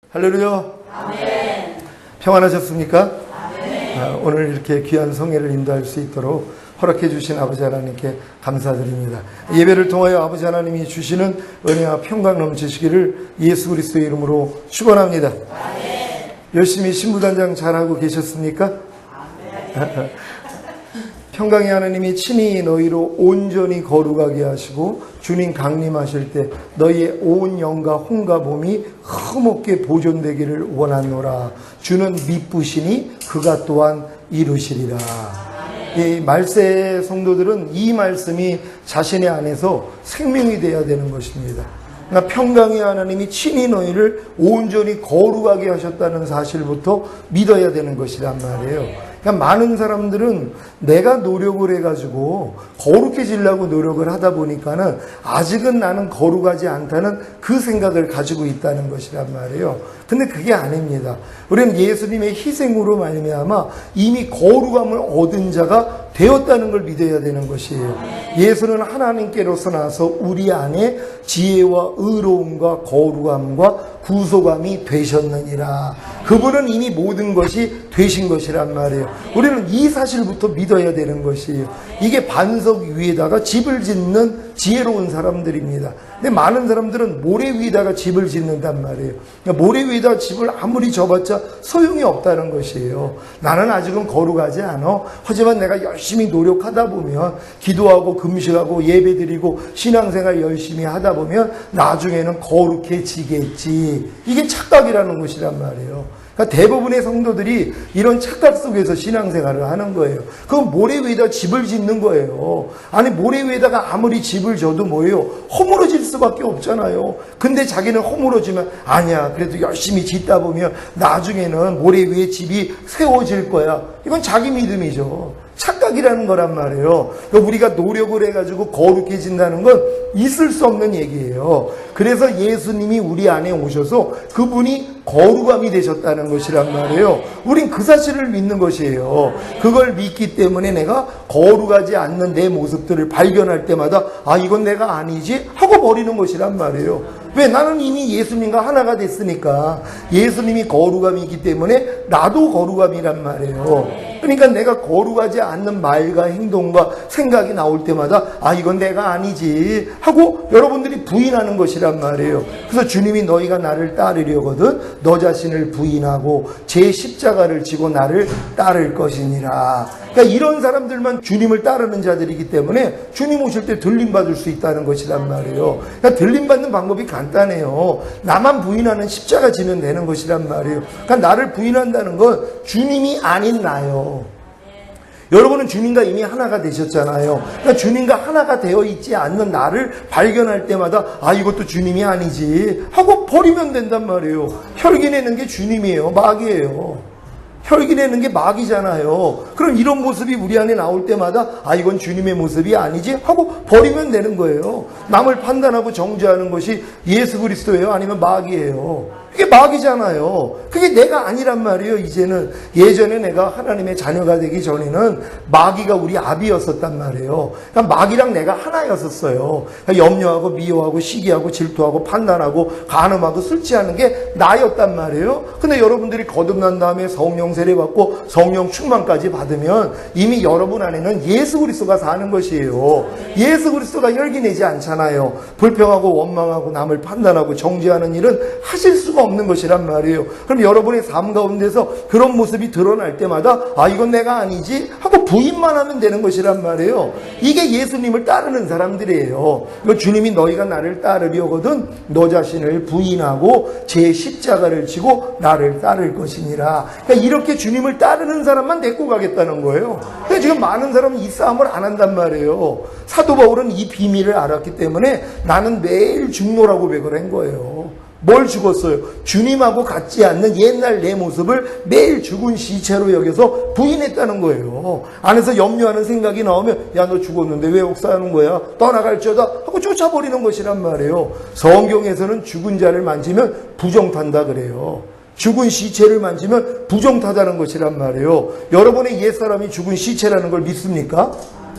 할렐루야. 아멘. 평안하셨습니까? 아멘. 오늘 이렇게 귀한 성회를 인도할 수 있도록 허락해 주신 아버지 하나님께 감사드립니다. 예배를 통하여 아버지 하나님이 주시는 은혜와 평강 넘치시기를 예수 그리스도의 이름으로 축원합니다. 아멘. 열심히 신부단장 잘하고 계셨습니까? 아멘. 평강의 하나님이 친히 너희로 온전히 거룩하게 하시고 주님 강림하실 때 너희의 온 영과 혼과 몸이 흠없게 보존되기를 원하노라. 주는 미쁘시니 그가 또한 이루시리라. 이 말세 성도들은 이 말씀이 자신의 안에서 생명이 되어야 되는 것입니다. 그러니까 평강의 하나님이 친히 너희를 온전히 거룩하게 하셨다는 사실부터 믿어야 되는 것이란 말이에요. 그러니까 많은 사람들은 내가 노력을 해가지고 거룩해지려고 노력을 하다 보니까는 아직은 나는 거룩하지 않다는 그 생각을 가지고 있다는 것이란 말이에요. 근데 그게 아닙니다. 우리는 예수님의 희생으로 말미암아 이미 거룩함을 얻은 자가 되었다는 걸 믿어야 되는 것이에요. 예수는 하나님께로서 나서 우리 안에 지혜와 의로움과 거룩함과 구속함이 되셨느니라. 그분은 이미 모든 것이 되신 것이란 말이에요. 우리는 이 사실부터 믿어야 되는 것이에요. 이게 반석 위에다가 집을 짓는 지혜로운 사람들입니다. 근데 많은 사람들은 모래 위에다가 집을 짓는단 말이에요. 그러니까 모래 위에다가 집을 아무리 져봤자 소용이 없다는 것이에요. 나는 아직은 거룩하지 않아. 하지만 내가 열심히 노력하다 보면 기도하고 금식하고 예배드리고 신앙생활 열심히 하다 보면 나중에는 거룩해지겠지. 이게 착각이라는 것이란 말이에요. 그러니까 대부분의 성도들이 이런 착각 속에서 신앙생활을 하는 거예요. 그건 모래 위에다 집을 짓는 거예요. 아니 모래 위에다가 아무리 집을 져도 뭐예요? 허물어질 수밖에 없잖아요. 근데 자기는 허물어지면 아니야 그래도 열심히 짓다 보면 나중에는 모래 위에 집이 세워질 거야. 이건 자기 믿음이죠. 착각이라는 거란 말이에요. 그러니까 우리가 노력을 해가지고 거룩해진다는 건 있을 수 없는 얘기예요. 그래서 예수님이 우리 안에 오셔서 그분이 거룩함이 되셨다는 것이란 말이에요. 우린 그 사실을 믿는 것이에요. 그걸 믿기 때문에 내가 거룩하지 않는 내 모습들을 발견할 때마다 아 이건 내가 아니지 하고 버리는 것이란 말이에요. 왜? 나는 이미 예수님과 하나가 됐으니까. 예수님이 거룩함이 있기 때문에 나도 거룩함이란 말이에요. 그러니까 내가 거룩하지 않는 말과 행동과 생각이 나올 때마다 아 이건 내가 아니지 하고 여러분들이 부인하는 것이란 말이에요. 그래서 주님이 너희가 나를 따르려거든 너 자신을 부인하고 제 십자가를 지고 나를 따를 것이니라. 그러니까 이런 사람들만 주님을 따르는 자들이기 때문에 주님 오실 때 들림받을 수 있다는 것이란 말이에요. 그러니까 들림받는 방법이 간단해요. 나만 부인하는 십자가 지면 되는 것이란 말이에요. 그러니까 나를 부인한다는 건 주님이 아닌 나요. 여러분은 주님과 이미 하나가 되셨잖아요. 그러니까 주님과 하나가 되어 있지 않는 나를 발견할 때마다 아 이것도 주님이 아니지 하고 버리면 된단 말이에요. 혈기내는 게 주님이에요. 마귀예요. 혈기내는 게 마귀잖아요. 그럼 이런 모습이 우리 안에 나올 때마다 아 이건 주님의 모습이 아니지 하고 버리면 되는 거예요. 남을 판단하고 정죄하는 것이 예수 그리스도예요? 아니면 마귀예요? 그게 마귀잖아요. 그게 내가 아니란 말이에요. 이제는 예전에 내가 하나님의 자녀가 되기 전에는 마귀가 우리 아비였었단 말이에요. 그러니까 마귀랑 내가 하나였었어요. 그러니까 염려하고 미워하고 시기하고 질투하고 판단하고 간음하고 술 취하는 게 나였단 말이에요. 근데 여러분들이 거듭난 다음에 성령 세례받고 성령 충만까지 받으면 이미 여러분 안에는 예수 그리스도가 사는 것이에요. 예수 그리스도가 혈기내지 않잖아요. 불평하고 원망하고 남을 판단하고 정죄하는 일은 하실 수가 없는 것이란 말이에요. 그럼 여러분의 삶 가운데서 그런 모습이 드러날 때마다 아 이건 내가 아니지 하고 부인만 하면 되는 것이란 말이에요. 이게 예수님을 따르는 사람들이에요. 주님이 너희가 나를 따르려거든 너 자신을 부인하고 제 십자가를 지고 나를 따를 것이니라. 그러니까 이렇게 주님을 따르는 사람만 데리고 가겠다는 거예요. 근데 지금 많은 사람은 이 싸움을 안 한단 말이에요. 사도 바울은 이 비밀을 알았기 때문에 나는 매일 죽노라고 고백을 한 거예요. 뭘 죽었어요? 주님하고 같지 않는 옛날 내 모습을 매일 죽은 시체로 여겨서 부인했다는 거예요. 안에서 염려하는 생각이 나오면 야 너 죽었는데 왜 옥사하는 거야? 떠나갈지어다 하고 쫓아버리는 것이란 말이에요. 성경에서는 죽은 자를 만지면 부정탄다 그래요. 죽은 시체를 만지면 부정타다는 것이란 말이에요. 여러분의 옛사람이 죽은 시체라는 걸 믿습니까?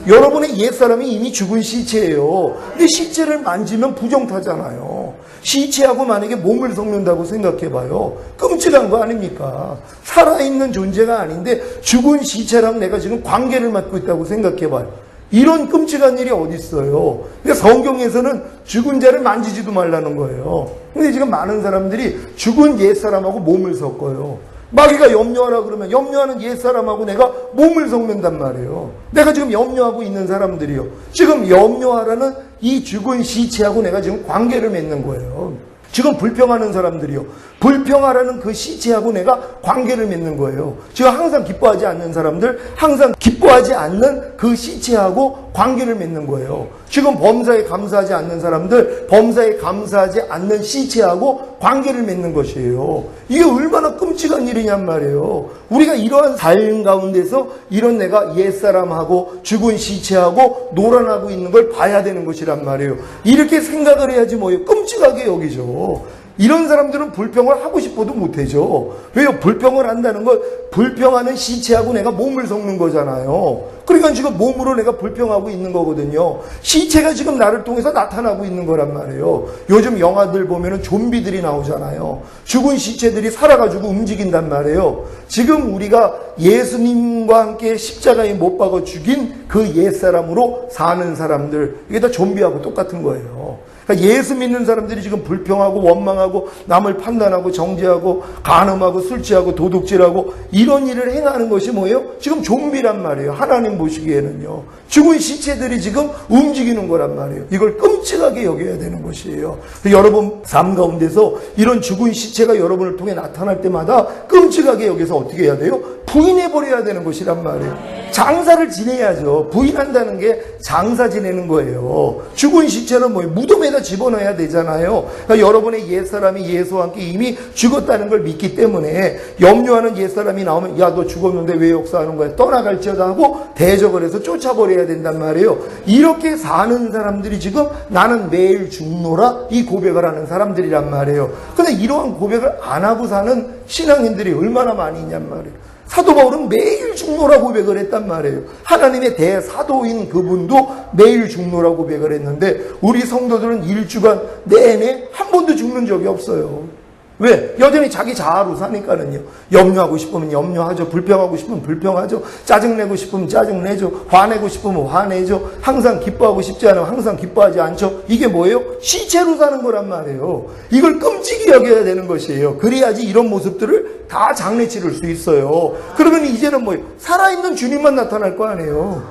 여러분의 옛사람이 이미 죽은 시체예요. 근데 시체를 만지면 부정타잖아요. 시체하고 만약에 몸을 섞는다고 생각해봐요. 끔찍한 거 아닙니까? 살아있는 존재가 아닌데 죽은 시체랑 내가 지금 관계를 맺고 있다고 생각해봐요. 이런 끔찍한 일이 어디 있어요? 그러니까 성경에서는 죽은 자를 만지지도 말라는 거예요. 근데 지금 많은 사람들이 죽은 옛사람하고 몸을 섞어요. 마귀가 염려하라 그러면 염려하는 옛사람하고 내가 몸을 섞는단 말이에요. 내가 지금 염려하고 있는 사람들이요. 지금 염려하라는 이 죽은 시체하고 내가 지금 관계를 맺는 거예요. 지금 불평하는 사람들이요. 불평하라는 그 시체하고 내가 관계를 맺는 거예요. 지금 항상 기뻐하지 않는 사람들, 항상 기뻐하지 않는 그 시체하고 관계를 맺는 거예요. 지금 범사에 감사하지 않는 사람들, 범사에 감사하지 않는 시체하고 관계를 맺는 것이에요. 이게 얼마나 끔찍한 일이냔 말이에요. 우리가 이러한 삶 가운데서 이런 내가 옛사람하고 죽은 시체하고 놀아나고 있는 걸 봐야 되는 것이란 말이에요. 이렇게 생각을 해야지 뭐예요. 끔찍하게 여기죠. 이런 사람들은 불평을 하고 싶어도 못하죠. 왜요? 불평을 한다는 건 불평하는 시체하고 내가 몸을 섞는 거잖아요. 그러니까 지금 몸으로 내가 불평하고 있는 거거든요. 시체가 지금 나를 통해서 나타나고 있는 거란 말이에요. 요즘 영화들 보면은 좀비들이 나오잖아요. 죽은 시체들이 살아가지고 움직인단 말이에요. 지금 우리가 예수님과 함께 십자가에 못 박아 죽인 그 옛사람으로 사는 사람들, 이게 다 좀비하고 똑같은 거예요. 그러니까 예수 믿는 사람들이 지금 불평하고 원망하고 남을 판단하고 정죄하고 간음하고 술 취하고 도둑질하고 이런 일을 행하는 것이 뭐예요? 지금 좀비란 말이에요. 하나님 보시기에는요. 죽은 시체들이 지금 움직이는 거란 말이에요. 이걸 끔찍하게 여겨야 되는 것이에요. 여러분 삶 가운데서 이런 죽은 시체가 여러분을 통해 나타날 때마다 끔찍하게 여기서 어떻게 해야 돼요? 부인해버려야 되는 것이란 말이에요. 장사를 지내야죠. 부인한다는 게 장사 지내는 거예요. 죽은 시체는 뭐예요? 무덤에다 집어넣어야 되잖아요. 그러니까 여러분의 옛사람이 예수와 함께 이미 죽었다는 걸 믿기 때문에 염려하는 옛사람이 나오면 야, 너 죽었는데 왜 역사하는 거야? 떠나갈지어다 하고 대적을 해서 쫓아버려야 된단 말이에요. 이렇게 사는 사람들이 지금 나는 매일 죽노라 이 고백을 하는 사람들이란 말이에요. 근데 이러한 고백을 안 하고 사는 신앙인들이 얼마나 많이 있냔 말이에요. 사도 바울은 매일 죽노라 고백을 했단 말이에요. 하나님의 대사도인 그분도 매일 죽노라 고백을 했는데 우리 성도들은 일주간 내내 한 번도 죽는 적이 없어요. 왜? 여전히 자기 자아로 사니까는요. 염려하고 싶으면 염려하죠. 불평하고 싶으면 불평하죠. 짜증내고 싶으면 짜증내죠. 화내고 싶으면 화내죠. 항상 기뻐하고 싶지 않으면 항상 기뻐하지 않죠. 이게 뭐예요? 시체로 사는 거란 말이에요. 이걸 끔찍히 여겨야 되는 것이에요. 그래야지 이런 모습들을 다 장래 치를 수 있어요. 그러면 이제는 뭐예요? 살아있는 주님만 나타날 거 아니에요.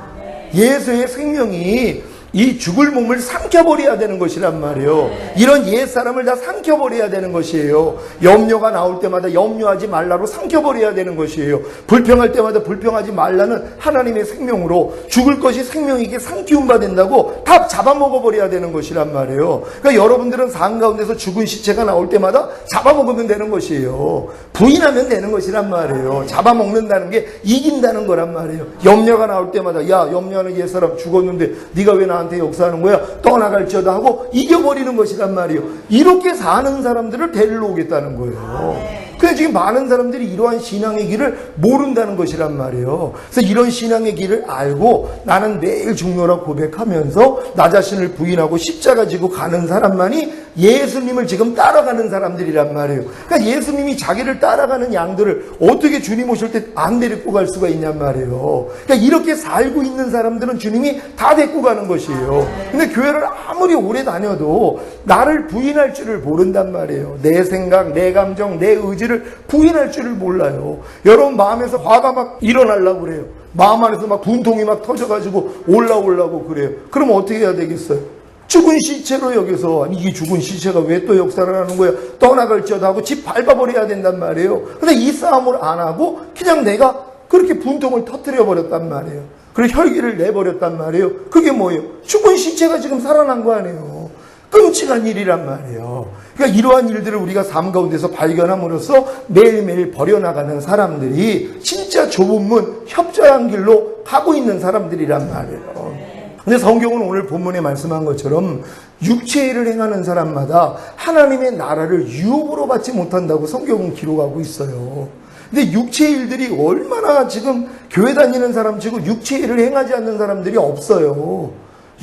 예수의 생명이 이 죽을 몸을 삼켜버려야 되는 것이란 말이에요. 이런 옛사람을 다 삼켜버려야 되는 것이에요. 염려가 나올 때마다 염려하지 말라로 삼켜버려야 되는 것이에요. 불평할 때마다 불평하지 말라는 하나님의 생명으로 죽을 것이 생명에게 삼키움 받는다고 다 잡아먹어버려야 되는 것이란 말이에요. 그러니까 여러분들은 삶 가운데서 죽은 시체가 나올 때마다 잡아먹으면 되는 것이에요. 부인하면 되는 것이란 말이에요. 잡아먹는다는 게 이긴다는 거란 말이에요. 염려가 나올 때마다 야, 염려하는 옛사람 죽었는데 네가 왜 나한테 역사하는 거야? 떠나갈지어다 하고 이겨버리는 것이란 말이에요. 이렇게 사는 사람들을 데리러 오겠다는 거예요. 근데 지금 많은 사람들이 이러한 신앙의 길을 모른다는 것이란 말이에요. 그래서 이런 신앙의 길을 알고 나는 매일 죽노라 고백하면서 나 자신을 부인하고 십자가 지고 가는 사람만이 예수님을 지금 따라가는 사람들이란 말이에요. 그러니까 예수님이 자기를 따라가는 양들을 어떻게 주님 오실 때 안 데리고 갈 수가 있냔 말이에요. 그러니까 이렇게 살고 있는 사람들은 주님이 다 데리고 가는 것이에요. 근데 교회를 아무리 오래 다녀도 나를 부인할 줄을 모른단 말이에요. 내 생각, 내 감정, 내 의지를 부인할 줄을 몰라요. 여러분 마음에서 화가 막 일어나려고 그래요. 마음 안에서 막 분통이 막 터져가지고 올라오려고 그래요. 그럼 어떻게 해야 되겠어요? 죽은 시체로 여기서 아니 이 죽은 시체가 왜 또 역사를 하는 거야? 떠나갈지어다 하고 집 밟아버려야 된단 말이에요. 근데 이 싸움을 안 하고 그냥 내가 그렇게 분통을 터뜨려 버렸단 말이에요. 그리고 혈기를 내버렸단 말이에요. 그게 뭐예요? 죽은 시체가 지금 살아난 거 아니에요. 끔찍한 일이란 말이에요. 그러니까 이러한 일들을 우리가 삶 가운데서 발견함으로써 매일매일 버려나가는 사람들이 진짜 좁은 문, 협절한 길로 가고 있는 사람들이란 말이에요. 근데 성경은 오늘 본문에 말씀한 것처럼 육체의 일을 행하는 사람마다 하나님의 나라를 유업으로 받지 못한다고 성경은 기록하고 있어요. 근데 육체의 일들이 얼마나 지금 교회 다니는 사람 치고 육체의 일을 행하지 않는 사람들이 없어요.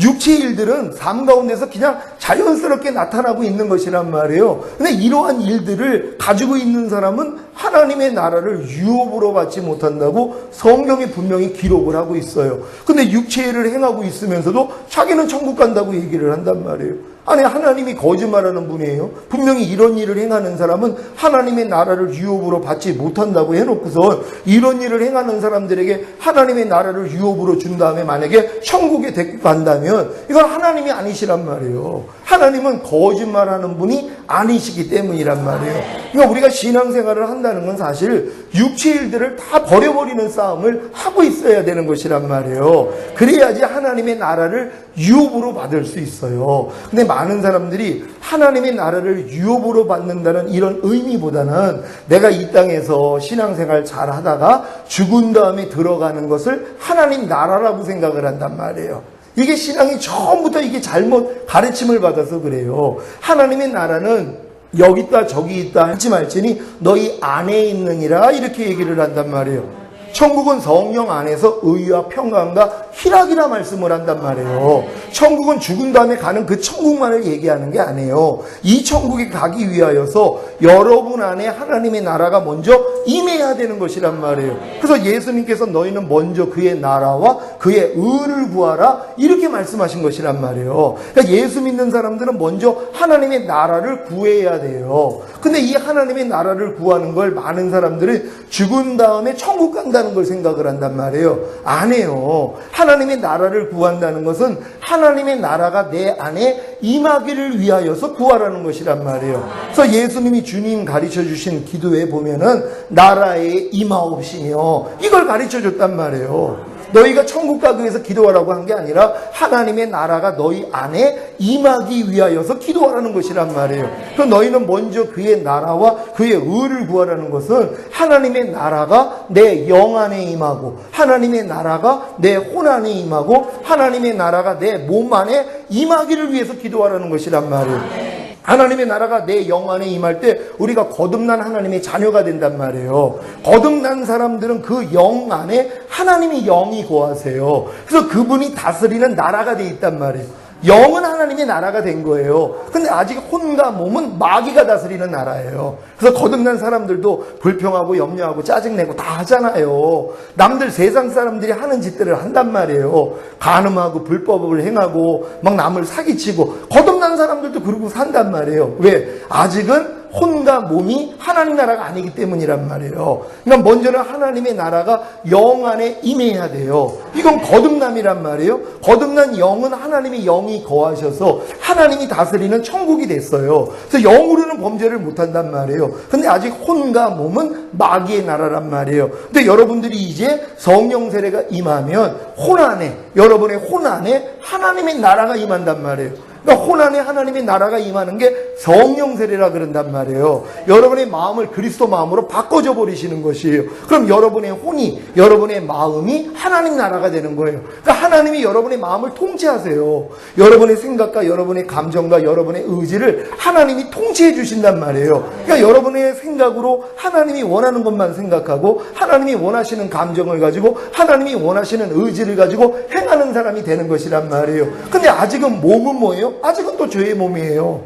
육체의 일들은 삶 가운데서 그냥 자연스럽게 나타나고 있는 것이란 말이에요. 근데 이러한 일들을 가지고 있는 사람은 하나님의 나라를 유업으로 받지 못한다고 성경에 분명히 기록을 하고 있어요. 근데 육체의 일을 행하고 있으면서도 자기는 천국 간다고 얘기를 한단 말이에요. 아니, 하나님이 거짓말하는 분이에요. 분명히 이런 일을 행하는 사람은 하나님의 나라를 유업으로 받지 못한다고 해놓고서 이런 일을 행하는 사람들에게 하나님의 나라를 유업으로 준 다음에 만약에 천국에 데리고 간다면 이건 하나님이 아니시란 말이에요. 하나님은 거짓말하는 분이 아니시기 때문이란 말이에요. 그러니까 우리가 신앙생활을 한다는 건 사실 육체의 일들을 다 버려버리는 싸움을 하고 있어야 되는 것이란 말이에요. 그래야지 하나님의 나라를 유업으로 받을 수 있어요. 근데 많은 사람들이 하나님의 나라를 유업으로 받는다는 이런 의미보다는 내가 이 땅에서 신앙생활 잘 하다가 죽은 다음에 들어가는 것을 하나님 나라라고 생각을 한단 말이에요. 이게 신앙이 처음부터 이게 잘못 가르침을 받아서 그래요. 하나님의 나라는 여기 있다 저기 있다 할지 말지니 너희 안에 있느니라 이렇게 얘기를 한단 말이에요. 천국은 성령 안에서 의와 평강과 희락이라 말씀을 한단 말이에요. 천국은 죽은 다음에 가는 그 천국만을 얘기하는 게 아니에요. 이 천국에 가기 위하여서 여러분 안에 하나님의 나라가 먼저 임해야 되는 것이란 말이에요. 그래서 예수님께서 너희는 먼저 그의 나라와 그의 의를 구하라 이렇게 말씀하신 것이란 말이에요. 그러니까 예수 믿는 사람들은 먼저 하나님의 나라를 구해야 돼요. 근데 이 하나님의 나라를 구하는 걸 많은 사람들은 죽은 다음에 천국 간다는 걸 생각을 한단 말이에요. 안 해요. 하나님의 나라를 구한다는 것은 하나님의 나라가 내 안에 임하기를 위하여서 구하라는 것이란 말이에요. 그래서 예수님이 주님 가르쳐 주신 기도에 보면은 나라에 임하옵시며 이걸 가르쳐 줬단 말이에요. 너희가 천국 가기 위해서 기도하라고 한 게 아니라 하나님의 나라가 너희 안에 임하기 위하여서 기도하라는 것이란 말이에요. 그럼 너희는 먼저 그의 나라와 그의 의를 구하라는 것은 하나님의 나라가 내 영 안에 임하고 하나님의 나라가 내 혼 안에 임하고 하나님의 나라가 내 몸 안에 임하기를 위해서 기도하라는 것이란 말이에요. 하나님의 나라가 내 영 안에 임할 때 우리가 거듭난 하나님의 자녀가 된단 말이에요. 거듭난 사람들은 그 영 안에 하나님이 영이 거하세요. 그래서 그분이 다스리는 나라가 돼 있단 말이에요. 영은 하나님의 나라가 된 거예요. 근데 아직 혼과 몸은 마귀가 다스리는 나라예요. 그래서 거듭난 사람들도 불평하고 염려하고 짜증내고 다 하잖아요. 남들 세상 사람들이 하는 짓들을 한단 말이에요. 간음하고 불법을 행하고 막 남을 사기치고 거듭난 사람들도 그러고 산단 말이에요. 왜? 아직은 혼과 몸이 하나님 나라가 아니기 때문이란 말이에요. 그러니까 먼저는 하나님의 나라가 영 안에 임해야 돼요. 이건 거듭남이란 말이에요. 거듭난 영은 하나님의 영이 거하셔서 하나님이 다스리는 천국이 됐어요. 그래서 영으로는 범죄를 못한단 말이에요. 근데 아직 혼과 몸은 마귀의 나라란 말이에요. 근데 여러분들이 이제 성령 세례가 임하면 혼 안에, 여러분의 혼 안에 하나님의 나라가 임한단 말이에요. 그러니까 혼 안에 하나님의 나라가 임하는 게 성령 세례라 그런단 말이에요. 여러분의 마음을 그리스도 마음으로 바꿔줘 버리시는 것이에요. 그럼 여러분의 혼이, 여러분의 마음이 하나님 나라가 되는 거예요. 그러니까 하나님이 여러분의 마음을 통치하세요. 여러분의 생각과 여러분의 감정과 여러분의 의지를 하나님이 통치해 주신단 말이에요. 그러니까 여러분의 생각으로 하나님이 원하는 것만 생각하고 하나님이 원하시는 감정을 가지고 하나님이 원하시는 의지를 가지고 행하는 사람이 되는 것이란 말이에요. 근데 아직은 몸은 뭐예요? 아직은 또 죄의 몸이에요.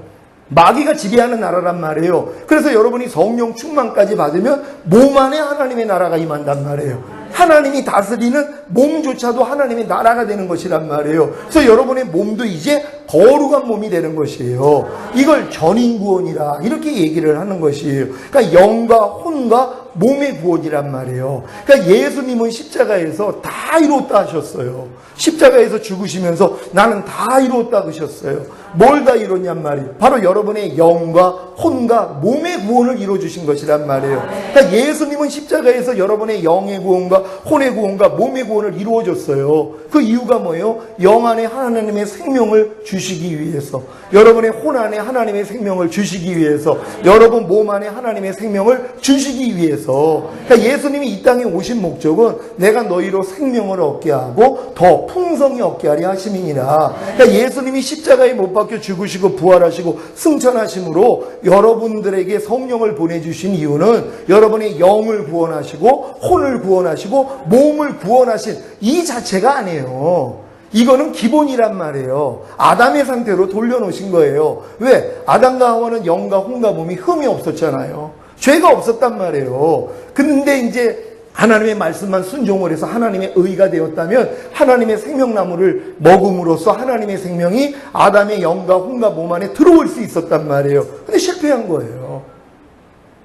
마귀가 지배하는 나라란 말이에요. 그래서 여러분이 성령 충만까지 받으면 몸 안에 하나님의 나라가 임한단 말이에요. 하나님이 다스리는 몸조차도 하나님의 나라가 되는 것이란 말이에요. 그래서 여러분의 몸도 이제 거룩한 몸이 되는 것이에요. 이걸 전인구원이라 이렇게 얘기를 하는 것이에요. 그러니까 영과 혼과 몸의 구원이란 말이에요. 그러니까 예수님은 십자가에서 다 이뤘다 하셨어요. 십자가에서 죽으시면서 나는 다 이뤘다 하셨어요. 뭘 다 이뤘냔 말이에요. 바로 여러분의 영과 혼과 몸의 구원을 이뤄주신 것이란 말이에요. 그러니까 예수님은 십자가에서 여러분의 영의 구원과 혼의 구원과 몸의 구원을 구원을 이루어줬어요. 그 이유가 뭐예요? 영 안에 하나님의 생명을 주시기 위해서, 여러분의 혼 안에 하나님의 생명을 주시기 위해서, 여러분 몸 안에 하나님의 생명을 주시기 위해서. 그러니까 예수님이 이 땅에 오신 목적은 내가 너희로 생명을 얻게 하고 더 풍성히 얻게 하려 하심이니라. 그러니까 예수님이 십자가에 못 박혀 죽으시고 부활하시고 승천하심으로 여러분들에게 성령을 보내주신 이유는 여러분의 영을 구원하시고 혼을 구원하시고 몸을 구원하신 이 자체가 아니에요. 이거는 기본이란 말이에요. 아담의 상태로 돌려놓으신 거예요. 왜? 아담과 하와는 영과 혼과 몸이 흠이 없었잖아요. 죄가 없었단 말이에요. 근데 이제 하나님의 말씀만 순종을 해서 하나님의 의가 되었다면 하나님의 생명나무를 먹음으로써 하나님의 생명이 아담의 영과 혼과 몸 안에 들어올 수 있었단 말이에요. 근데 실패한 거예요.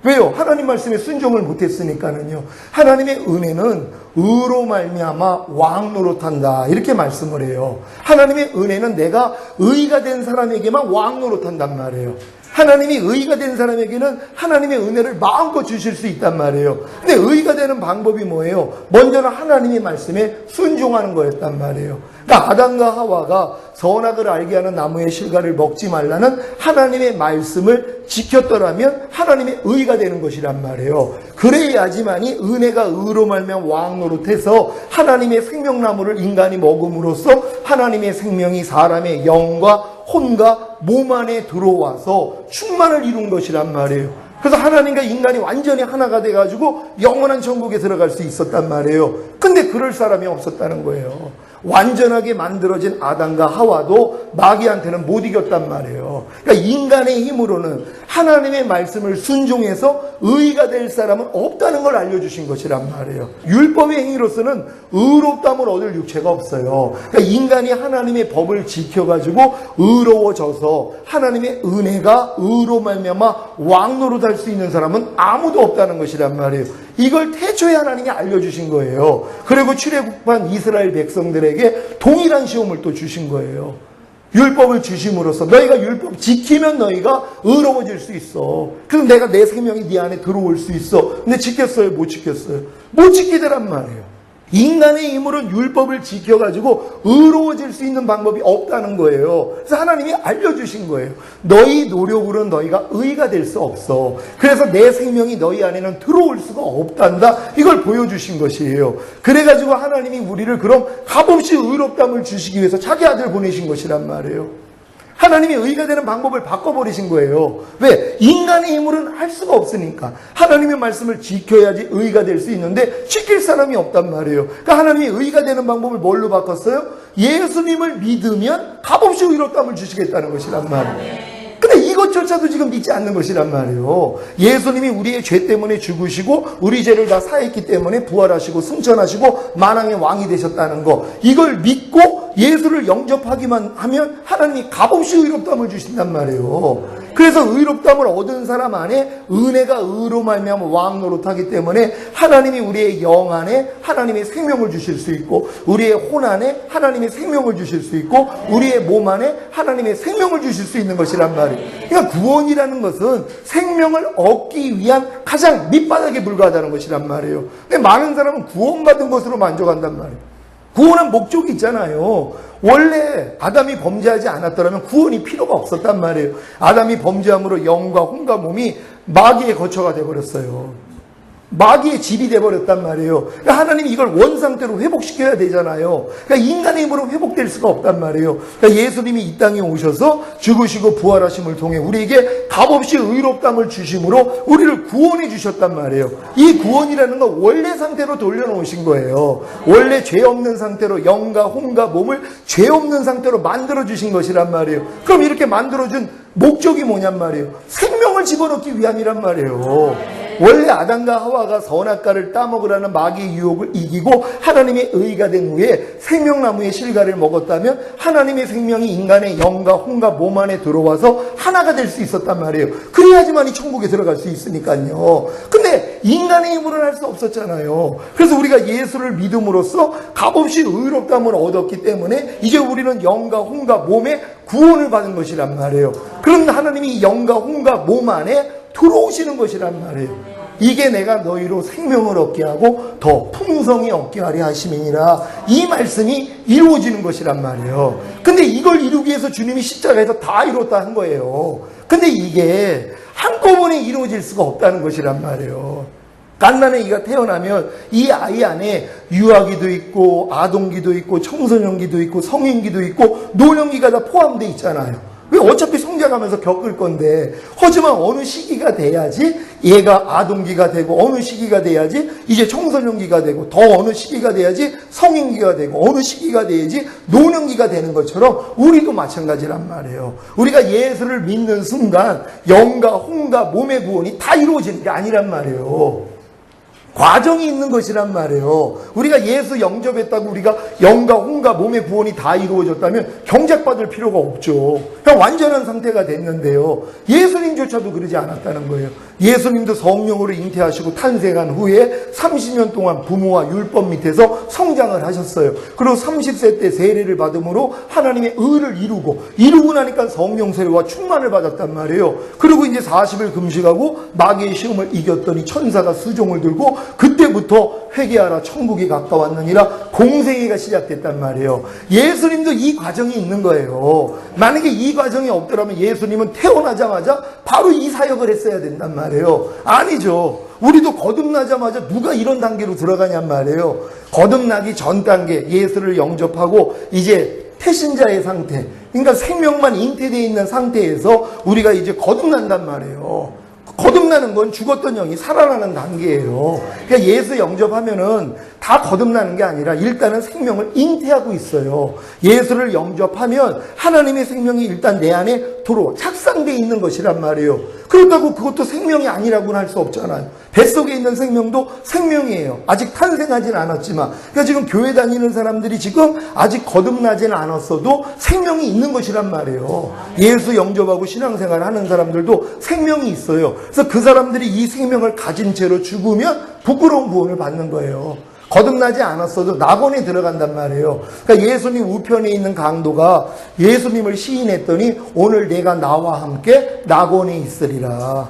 왜요? 하나님 말씀에 순종을 못했으니까는요. 하나님의 은혜는 의로 말미암아 왕 노릇한다, 이렇게 말씀을 해요. 하나님의 은혜는 내가 의가 된 사람에게만 왕 노릇한단 말이에요. 하나님이 의가 된 사람에게는 하나님의 은혜를 마음껏 주실 수 있단 말이에요. 근데 의가 되는 방법이 뭐예요? 먼저는 하나님의 말씀에 순종하는 거였단 말이에요. 그러니까 아담과 하와가 선악을 알게 하는 나무의 실과를 먹지 말라는 하나님의 말씀을 지켰더라면 하나님의 의가 되는 것이란 말이에요. 그래야지만이 은혜가 의로 말면 왕 노릇해서 하나님의 생명나무를 인간이 먹음으로써 하나님의 생명이 사람의 영과 혼과 몸 안에 들어와서 충만을 이룬 것이란 말이에요. 그래서 하나님과 인간이 완전히 하나가 돼가지고 영원한 천국에 들어갈 수 있었단 말이에요. 근데 그럴 사람이 없었다는 거예요. 완전하게 만들어진 아담과 하와도 마귀한테는 못 이겼단 말이에요. 그러니까 인간의 힘으로는 하나님의 말씀을 순종해서 의가 될 사람은 없다는 걸 알려주신 것이란 말이에요. 율법의 행위로서는 의롭다함을 얻을 육체가 없어요. 그러니까 인간이 하나님의 법을 지켜가지고 의로워져서 하나님의 은혜가 의로 말미암아 왕노릇할 수 있는 사람은 아무도 없다는 것이란 말이에요. 이걸 태초에 하나님이 알려주신 거예요. 그리고 출애굽한 이스라엘 백성들에게 동일한 시험을 또 주신 거예요. 율법을 주심으로써 너희가 율법 지키면 너희가 의로워질 수 있어. 그럼 내가 내 생명이 네 안에 들어올 수 있어. 근데 지켰어요? 못 지켰어요? 못 지키더란 말이에요. 인간의 힘으로는 율법을 지켜가지고 의로워질 수 있는 방법이 없다는 거예요. 그래서 하나님이 알려주신 거예요. 너희 노력으로는 너희가 의가 될 수 없어. 그래서 내 생명이 너희 안에는 들어올 수가 없단다. 이걸 보여주신 것이에요. 그래가지고 하나님이 우리를 그럼 값없이 의롭다함을 주시기 위해서 자기 아들 보내신 것이란 말이에요. 하나님이 의가 되는 방법을 바꿔버리신 거예요. 왜? 인간의 힘으로는 할 수가 없으니까. 하나님의 말씀을 지켜야지 의가 될 수 있는데 지킬 사람이 없단 말이에요. 그러니까 하나님이 의가 되는 방법을 뭘로 바꿨어요? 예수님을 믿으면 값없이 의롭다함을 주시겠다는 것이란 말이에요. 근데 이것조차도 지금 믿지 않는 것이란 말이에요. 예수님이 우리의 죄 때문에 죽으시고 우리 죄를 다 사했기 때문에 부활하시고 승천하시고 만왕의 왕이 되셨다는 거, 이걸 믿고 예수를 영접하기만 하면 하나님이 값없이 의롭다함을 주신단 말이에요. 그래서 의롭다함을 얻은 사람 안에 은혜가 의로 말미암아 왕 노릇하기 때문에 하나님이 우리의 영 안에 하나님의 생명을 주실 수 있고 우리의 혼 안에 하나님의 생명을 주실 수 있고 우리의 몸 안에 하나님의 생명을 주실 수 있는 것이란 말이에요. 그러니까 구원이라는 것은 생명을 얻기 위한 가장 밑바닥에 불과하다는 것이란 말이에요. 근데 많은 사람은 구원받은 것으로 만족한단 말이에요. 구원은 목적이 있잖아요. 원래 아담이 범죄하지 않았더라면 구원이 필요가 없었단 말이에요. 아담이 범죄함으로 영과 혼과 몸이 마귀의 거처가 돼버렸어요. 마귀의 집이 돼버렸단 말이에요. 그러니까 하나님이 이걸 원상태로 회복시켜야 되잖아요. 그러니까 인간의 힘으로 회복될 수가 없단 말이에요. 그러니까 예수님이 이 땅에 오셔서 죽으시고 부활하심을 통해 우리에게 값없이 의롭다함을 주심으로 우리를 구원해 주셨단 말이에요. 이 구원이라는 건 원래 상태로 돌려놓으신 거예요. 원래 죄 없는 상태로 영과 혼과 몸을 죄 없는 상태로 만들어 주신 것이란 말이에요. 그럼 이렇게 만들어준 목적이 뭐냔 말이에요. 생명을 집어넣기 위함이란 말이에요. 원래 아담과 하와가 선악과를 따먹으라는 마귀의 유혹을 이기고 하나님의 의가 된 후에 생명나무의 실과를 먹었다면 하나님의 생명이 인간의 영과 혼과 몸 안에 들어와서 하나가 될 수 있었단 말이에요. 그래야지만이 천국에 들어갈 수 있으니까요. 근데 인간의 힘으로는 할 수 없었잖아요. 그래서 우리가 예수를 믿음으로써 값없이 의롭다함을 얻었기 때문에 이제 우리는 영과 혼과 몸에 구원을 받은 것이란 말이에요. 그럼 하나님이 영과 혼과 몸 안에 들어오시는 것이란 말이에요. 이게 내가 너희로 생명을 얻게 하고 더 풍성히 얻게 하려 하심이니라. 이 말씀이 이루어지는 것이란 말이에요. 근데 이걸 이루기 위해서 주님이 십자가에서 다 이뤘다 한 거예요. 근데 이게 한꺼번에 이루어질 수가 없다는 것이란 말이에요. 갓난아기가 태어나면 이 아이 안에 유아기도 있고 아동기도 있고 청소년기도 있고 성인기도 있고 노년기가 다 포함되어 있잖아요. 왜 어차피 성장하면서 겪을 건데, 하지만 어느 시기가 돼야지 얘가 아동기가 되고, 어느 시기가 돼야지 이제 청소년기가 되고, 더 어느 시기가 돼야지 성인기가 되고, 어느 시기가 돼야지 노년기가 되는 것처럼 우리도 마찬가지란 말이에요. 우리가 예수를 믿는 순간 영과 혼과 몸의 구원이 다 이루어지는 게 아니란 말이에요. 과정이 있는 것이란 말이에요. 우리가 예수 영접했다고 우리가 영과 혼과 몸의 구원이 다 이루어졌다면 경작받을 필요가 없죠. 그냥 완전한 상태가 됐는데요. 예수님조차도 그러지 않았다는 거예요. 예수님도 성령으로 잉태하시고 탄생한 후에 30년 동안 부모와 율법 밑에서 성장을 하셨어요. 그리고 30세 때 세례를 받음으로 하나님의 의를 이루고 나니까 성령 세례와 충만을 받았단 말이에요. 그리고 이제 40일 금식하고 마귀의 시험을 이겼더니 천사가 수종을 들고 그때부터 회개하라 천국이 가까웠느니라 공생애가 시작됐단 말이에요. 예수님도 이 과정이 있는 거예요. 만약에 이 과정이 없더라면 예수님은 태어나자마자 바로 이 사역을 했어야 된단 말이에요. 아니죠. 우리도 거듭나자마자 누가 이런 단계로 들어가냔 말이에요. 거듭나기 전 단계, 예수를 영접하고 이제 태신자의 상태, 그러니까 생명만 잉태되어 있는 상태에서 우리가 이제 거듭난단 말이에요. 거듭나는 건 죽었던 영이 살아나는 단계예요. 그러니까 예수 영접하면은 다 거듭나는 게 아니라 일단은 생명을 잉태하고 있어요. 예수를 영접하면 하나님의 생명이 일단 내 안에 들어와 착상되어 있는 것이란 말이에요. 그렇다고 그것도 생명이 아니라고는 할 수 없잖아요. 뱃속에 있는 생명도 생명이에요. 아직 탄생하진 않았지만. 그러니까 지금 교회 다니는 사람들이 지금 아직 거듭나지는 않았어도 생명이 있는 것이란 말이에요. 예수 영접하고 신앙생활을 하는 사람들도 생명이 있어요. 그래서 그 사람들이 이 생명을 가진 채로 죽으면 부끄러운 구원을 받는 거예요. 거듭나지 않았어도 낙원에 들어간단 말이에요. 그러니까 예수님 우편에 있는 강도가 예수님을 시인했더니 오늘 내가 나와 함께 낙원에 있으리라.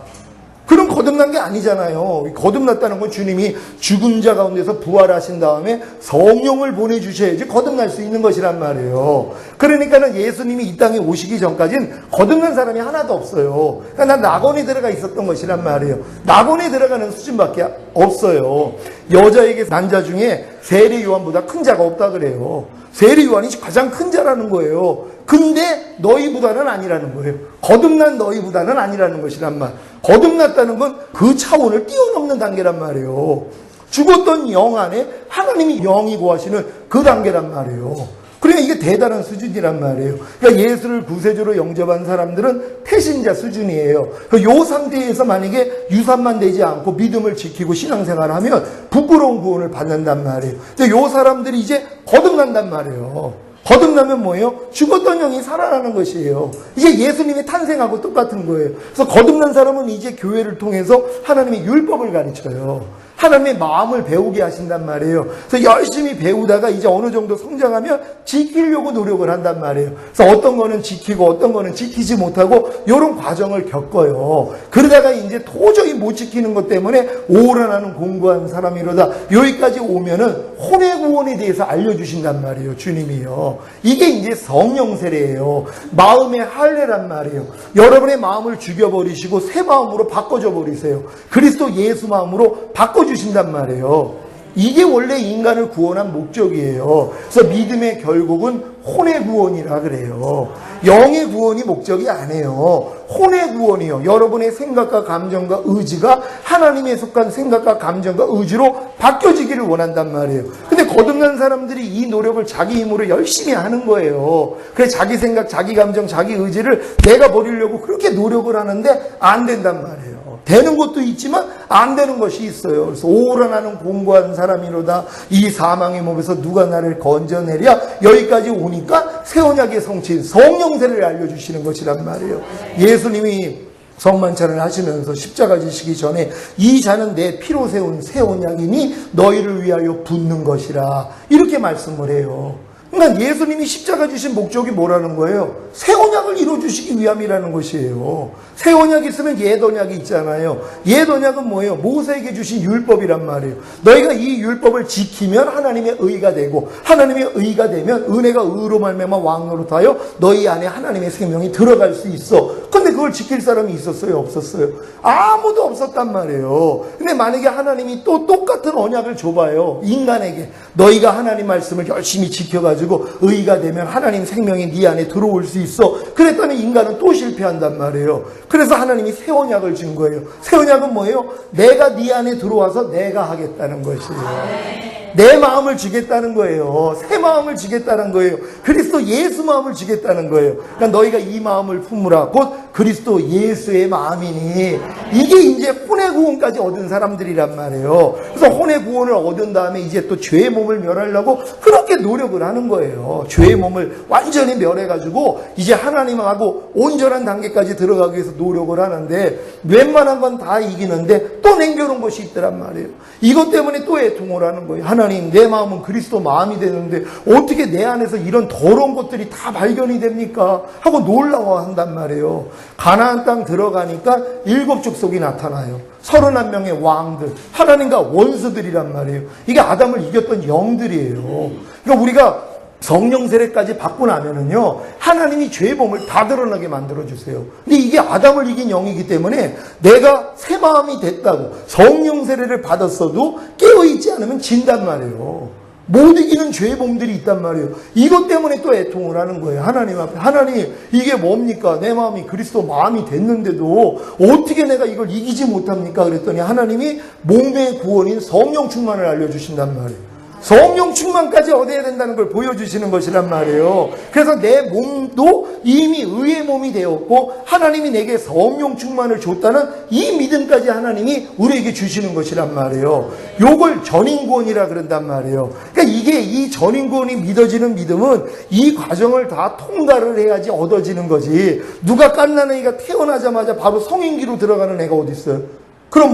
그럼 거듭난 게 아니잖아요. 거듭났다는 건 주님이 죽은 자 가운데서 부활하신 다음에 성령을 보내주셔야지 거듭날 수 있는 것이란 말이에요. 그러니까는 예수님이 이 땅에 오시기 전까지는 거듭난 사람이 하나도 없어요. 그러니까 난 낙원에 들어가 있었던 것이란 말이에요. 낙원에 들어가는 수준밖에 없어요. 여자에게 난 자 중에 세례 요한보다 큰 자가 없다 그래요. 세례 요한이 가장 큰 자라는 거예요. 근데 너희보다는 아니라는 거예요. 거듭난 너희보다는 아니라는 것이란 말. 거듭났다는 건 그 차원을 뛰어넘는 단계란 말이에요. 죽었던 영 안에 하나님이 영이고 하시는 그 단계란 말이에요. 그러니까 이게 대단한 수준이란 말이에요. 그러니까 예수를 구세주로 영접한 사람들은 태신자 수준이에요. 이 상태에서 만약에 유산만 되지 않고 믿음을 지키고 신앙생활을 하면 부끄러운 구원을 받는단 말이에요. 근데 이 사람들이 이제 거듭난단 말이에요. 거듭나면 뭐예요? 죽었던 영이 살아나는 것이에요. 이제 예수님이 탄생하고 똑같은 거예요. 그래서 거듭난 사람은 이제 교회를 통해서 하나님의 율법을 가르쳐요. 하나님의 마음을 배우게 하신단 말이에요. 그래서 열심히 배우다가 이제 어느 정도 성장하면 지키려고 노력을 한단 말이에요. 그래서 어떤 거는 지키고 어떤 거는 지키지 못하고 이런 과정을 겪어요. 그러다가 이제 도저히 못 지키는 것 때문에 오란하는 공부한 사람이로다 여기까지 오면은 혼의 구원에 대해서 알려주신단 말이에요. 주님이요. 이게 이제 성령 세례예요. 마음의 할례란 말이에요. 여러분의 마음을 죽여버리시고 새 마음으로 바꿔줘 버리세요. 그리스도 예수 마음으로 바꿔주신단 말이에요. 이게 원래 인간을 구원한 목적이에요. 그래서 믿음의 결국은 혼의 구원이라 그래요. 영의 구원이 목적이 아니에요. 혼의 구원이요. 여러분의 생각과 감정과 의지가 하나님에 속한 생각과 감정과 의지로 바뀌어지기를 원한단 말이에요. 근데 거듭난 사람들이 이 노력을 자기 힘으로 열심히 하는 거예요. 그래서 자기 생각, 자기 감정, 자기 의지를 내가 버리려고 그렇게 노력을 하는데 안 된단 말이에요. 되는 것도 있지만 안 되는 것이 있어요. 그래서 오란하는 공고한 사람이로다 이 사망의 몸에서 누가 나를 건져내랴 여기까지 오니까 새 언약의 성취인 성령세를 알려주시는 것이란 말이에요. 예수님이 성만찬을 하시면서 십자가 지시기 전에 이 잔은 내 피로 세운 새 언약이니 너희를 위하여 붓는 것이라 이렇게 말씀을 해요. 그러니까 예수님이 십자가 주신 목적이 뭐라는 거예요? 새 언약을 이루어주시기 위함이라는 것이에요. 새 언약이 있으면 옛 언약이 있잖아요. 옛 언약은 뭐예요? 모세에게 주신 율법이란 말이에요. 너희가 이 율법을 지키면 하나님의 의가 되고, 하나님의 의가 되면 은혜가 의로 말미암아 왕노릇하여 너희 안에 하나님의 생명이 들어갈 수 있어. 근데 그걸 지킬 사람이 있었어요? 없었어요? 아무도 없었단 말이에요. 근데 만약에 하나님이 또 똑같은 언약을 줘봐요. 인간에게. 너희가 하나님 말씀을 열심히 지켜가지고 의가 되면 하나님 생명이 네 안에 들어올 수 있어. 그랬더니 인간은 또 실패한단 말이에요. 그래서 하나님이 새 언약을 준 거예요. 새 언약은 뭐예요? 내가 네 안에 들어와서 내가 하겠다는 것이에요. 내 마음을 주겠다는 거예요. 새 마음을 주겠다는 거예요. 그리스도 예수 마음을 주겠다는 거예요. 그러니까 너희가 이 마음을 품으라. 곧 그리스도 예수의 마음이니. 이게 이제 혼의 구원까지 얻은 사람들이란 말이에요. 그래서 혼의 구원을 얻은 다음에 이제 또 죄의 몸을 멸하려고 그렇게 노력을 하는 거예요. 죄의 몸을 완전히 멸해가지고 이제 하나님하고 온전한 단계까지 들어가기 위해서 노력을 하는데 웬만한 건 다 이기는데 또 남겨놓은 것이 있더란 말이에요. 이것 때문에 또 애통을 하는 거예요. 하나님, 내 마음은 그리스도 마음이 되는데 어떻게 내 안에서 이런 더러운 것들이 다 발견이 됩니까? 하고 놀라워한단 말이에요. 가나안 땅 들어가니까 7족속이 나타나요. 31명의 왕들, 하나님과 원수들이란 말이에요. 이게 아담을 이겼던 영들이에요. 그러니까 우리가 성령 세례까지 받고 나면은요, 하나님이 죄의 몸을 다 드러나게 만들어주세요. 근데 이게 아담을 이긴 영이기 때문에 내가 새 마음이 됐다고 성령 세례를 받았어도 깨어있지 않으면 진단 말이에요. 못 이기는 죄의 몸들이 있단 말이에요. 이것 때문에 또 애통을 하는 거예요. 하나님 앞에. 하나님, 이게 뭡니까? 내 마음이 그리스도 마음이 됐는데도 어떻게 내가 이걸 이기지 못합니까? 그랬더니 하나님이 몸의 구원인 성령 충만을 알려주신단 말이에요. 성령 충만까지 얻어야 된다는 걸 보여주시는 것이란 말이에요. 그래서 내 몸도 이미 의의 몸이 되었고 하나님이 내게 성령 충만을 줬다는 이 믿음까지 하나님이 우리에게 주시는 것이란 말이에요. 요걸 전인구원이라 그런단 말이에요. 그러니까 이게 이 전인구원이 믿어지는 믿음은 이 과정을 다 통과를 해야지 얻어지는 거지. 누가 갓난 애가 태어나자마자 바로 성인기로 들어가는 애가 어디 있어요? 그럼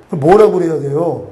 뭐라고 그래야 돼요?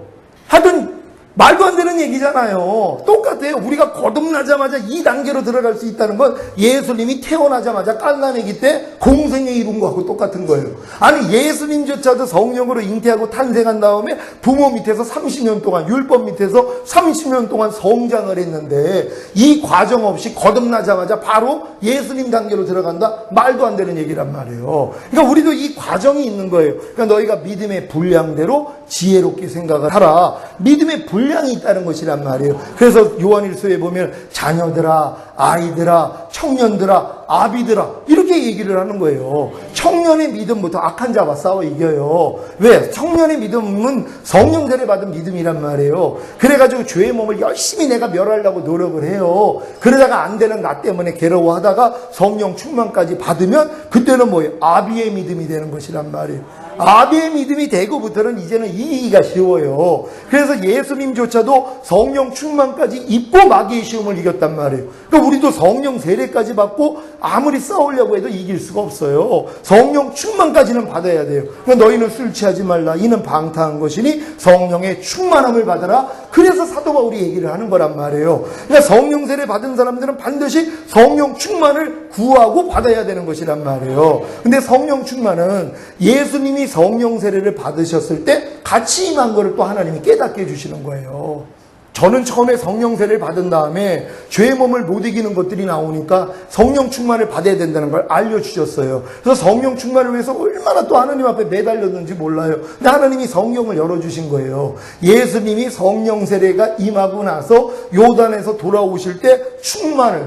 하여튼 말도 안 되는 얘기잖아요. 똑같아요. 우리가 거듭나자마자 이 단계로 들어갈 수 있다는 건 예수님이 태어나자마자 갓난아기 때 공생애 이룬 거하고 똑같은 거예요. 아니 예수님조차도 성령으로 잉태하고 탄생한 다음에 부모 밑에서 30년 동안 율법 밑에서 30년 동안 성장을 했는데 이 과정 없이 거듭나자마자 바로 예수님 단계로 들어간다? 말도 안 되는 얘기란 말이에요. 그러니까 우리도 이 과정이 있는 거예요. 그러니까 너희가 믿음의 분량대로 지혜롭게 생각을 하라. 믿음의 분량이 있다는 것이란 말이에요. 그래서 요한일서에 보면 자녀들아, 아이들아, 청년들아, 아비들아 이렇게 얘기를 하는 거예요. 청년의 믿음부터 악한 자와 싸워 이겨요. 왜? 청년의 믿음은 성령 세례 받은 믿음이란 말이에요. 그래가지고 죄의 몸을 열심히 내가 멸하려고 노력을 해요. 그러다가 안 되는 나 때문에 괴로워하다가 성령 충만까지 받으면 그때는 뭐예요? 아비의 믿음이 되는 것이란 말이에요. 아비의 믿음이 되고부터는 이제는 이기기가 쉬워요. 그래서 예수님조차도 성령 충만까지 입고 마귀의 시험을 이겼단 말이에요. 그러니까 우리도 성령 세례까지 받고 아무리 싸우려고 해도 이길 수가 없어요. 성령 충만까지는 받아야 돼요. 그러니까 너희는 술 취하지 말라. 이는 방탕한 것이니 성령의 충만함을 받아라. 그래서 사도 바울이 얘기를 하는 거란 말이에요. 그러니까 성령 세례 받은 사람들은 반드시 성령 충만을 구하고 받아야 되는 것이란 말이에요. 근데 성령 충만은 예수님이 성령 세례를 받으셨을 때 같이 임한 거를 또 하나님이 깨닫게 해주시는 거예요. 저는 처음에 성령 세례를 받은 다음에 죄의 몸을 못 이기는 것들이 나오니까 성령 충만을 받아야 된다는 걸 알려주셨어요. 그래서 성령 충만을 위해서 얼마나 또 하나님 앞에 매달렸는지 몰라요. 근데 하나님이 성경을 열어주신 거예요. 예수님이 성령 세례가 임하고 나서 요단에서 돌아오실 때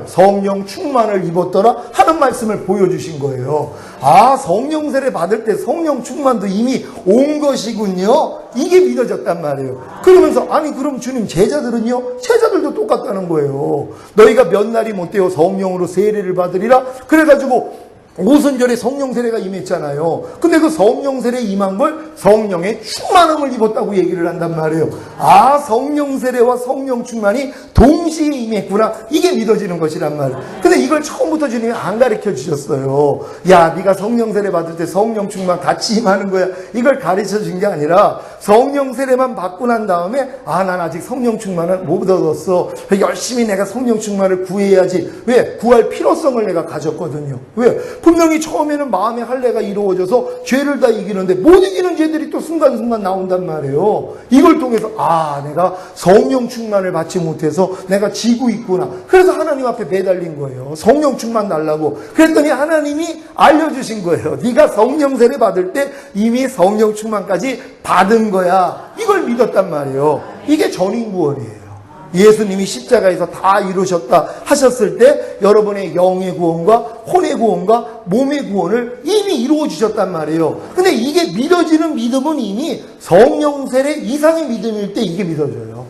성령 충만을 입었더라 하는 말씀을 보여주신 거예요. 아, 성령 세례 받을 때 성령 충만도 이미 온 것이군요. 이게 믿어졌단 말이에요. 그러면서 아니 그럼 주님 제자들은요? 제자들도 똑같다는 거예요. 너희가 몇 날이 못 되어 성령으로 세례를 받으리라. 그래가지고 오순절에 성령 세례가 임했잖아요. 근데 그 성령 세례 임한 걸 성령의 충만함을 입었다고 얘기를 한단 말이에요. 아, 성령 세례와 성령 충만이 동시에 임했구나. 이게 믿어지는 것이란 말이에요. 근데 이걸 처음부터 주님이 안 가르쳐 주셨어요. 야, 네가 성령 세례 받을 때 성령 충만 같이 임하는 거야. 이걸 가르쳐 준 게 아니라 성령 세례만 받고 난 다음에 아, 난 아직 성령 충만을 못 얻었어. 열심히 내가 성령 충만을 구해야지. 왜? 구할 필요성을 내가 가졌거든요. 왜? 분명히 처음에는 마음의 할례가 이루어져서 죄를 다 이기는데 못 이기는 죄들이 또 순간순간 나온단 말이에요. 이걸 통해서 아, 내가 성령 충만을 받지 못해서 내가 지고 있구나. 그래서 하나님 앞에 매달린 거예요. 성령 충만 달라고. 그랬더니 하나님이 알려주신 거예요. 네가 성령 세례 받을 때 이미 성령 충만까지 받은 거야. 이걸 믿었단 말이에요. 이게 전인구원이에요. 예수님이 십자가에서 다 이루셨다 하셨을 때 여러분의 영의 구원과 혼의 구원과 몸의 구원을 이미 이루어 주셨단 말이에요. 근데 이게 믿어지는 믿음은 이미 성령 세례 이상의 믿음일 때 이게 믿어져요.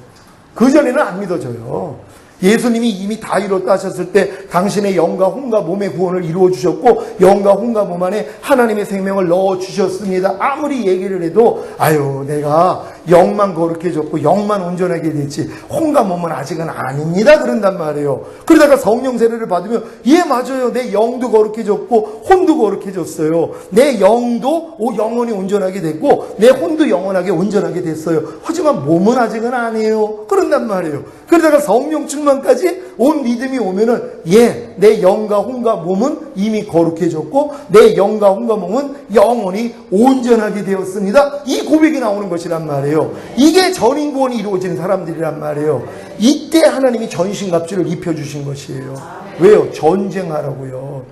그전에는 안 믿어져요. 예수님이 이미 다 이뤘다 하셨을 때 당신의 영과 혼과 몸의 구원을 이루어 주셨고 영과 혼과 몸 안에 하나님의 생명을 넣어 주셨습니다. 아무리 얘기를 해도 아유, 내가 영만 거룩해졌고 영만 온전하게 됐지 혼과 몸은 아직은 아닙니다 그런단 말이에요. 그러다가 성령 세례를 받으면 예, 맞아요. 내 영도 거룩해졌고 혼도 거룩해졌어요. 내 영도 영원히 온전하게 됐고 내 혼도 영원하게 온전하게 됐어요. 하지만 몸은 아직은 아니에요. 그런단 말이에요. 그러다가 성령 충만까지 온 믿음이 오면은 예, 내 영과 혼과 몸은 이미 거룩해졌고 내 영과 혼과 몸은 영원히 온전하게 되었습니다. 이 고백이 나오는 것이란 말이에요. 이게 전인구원이 이루어지는 사람들이란 말이에요. 이때 하나님이 전신갑주를 입혀주신 것이에요. 왜요? 전쟁하라고요.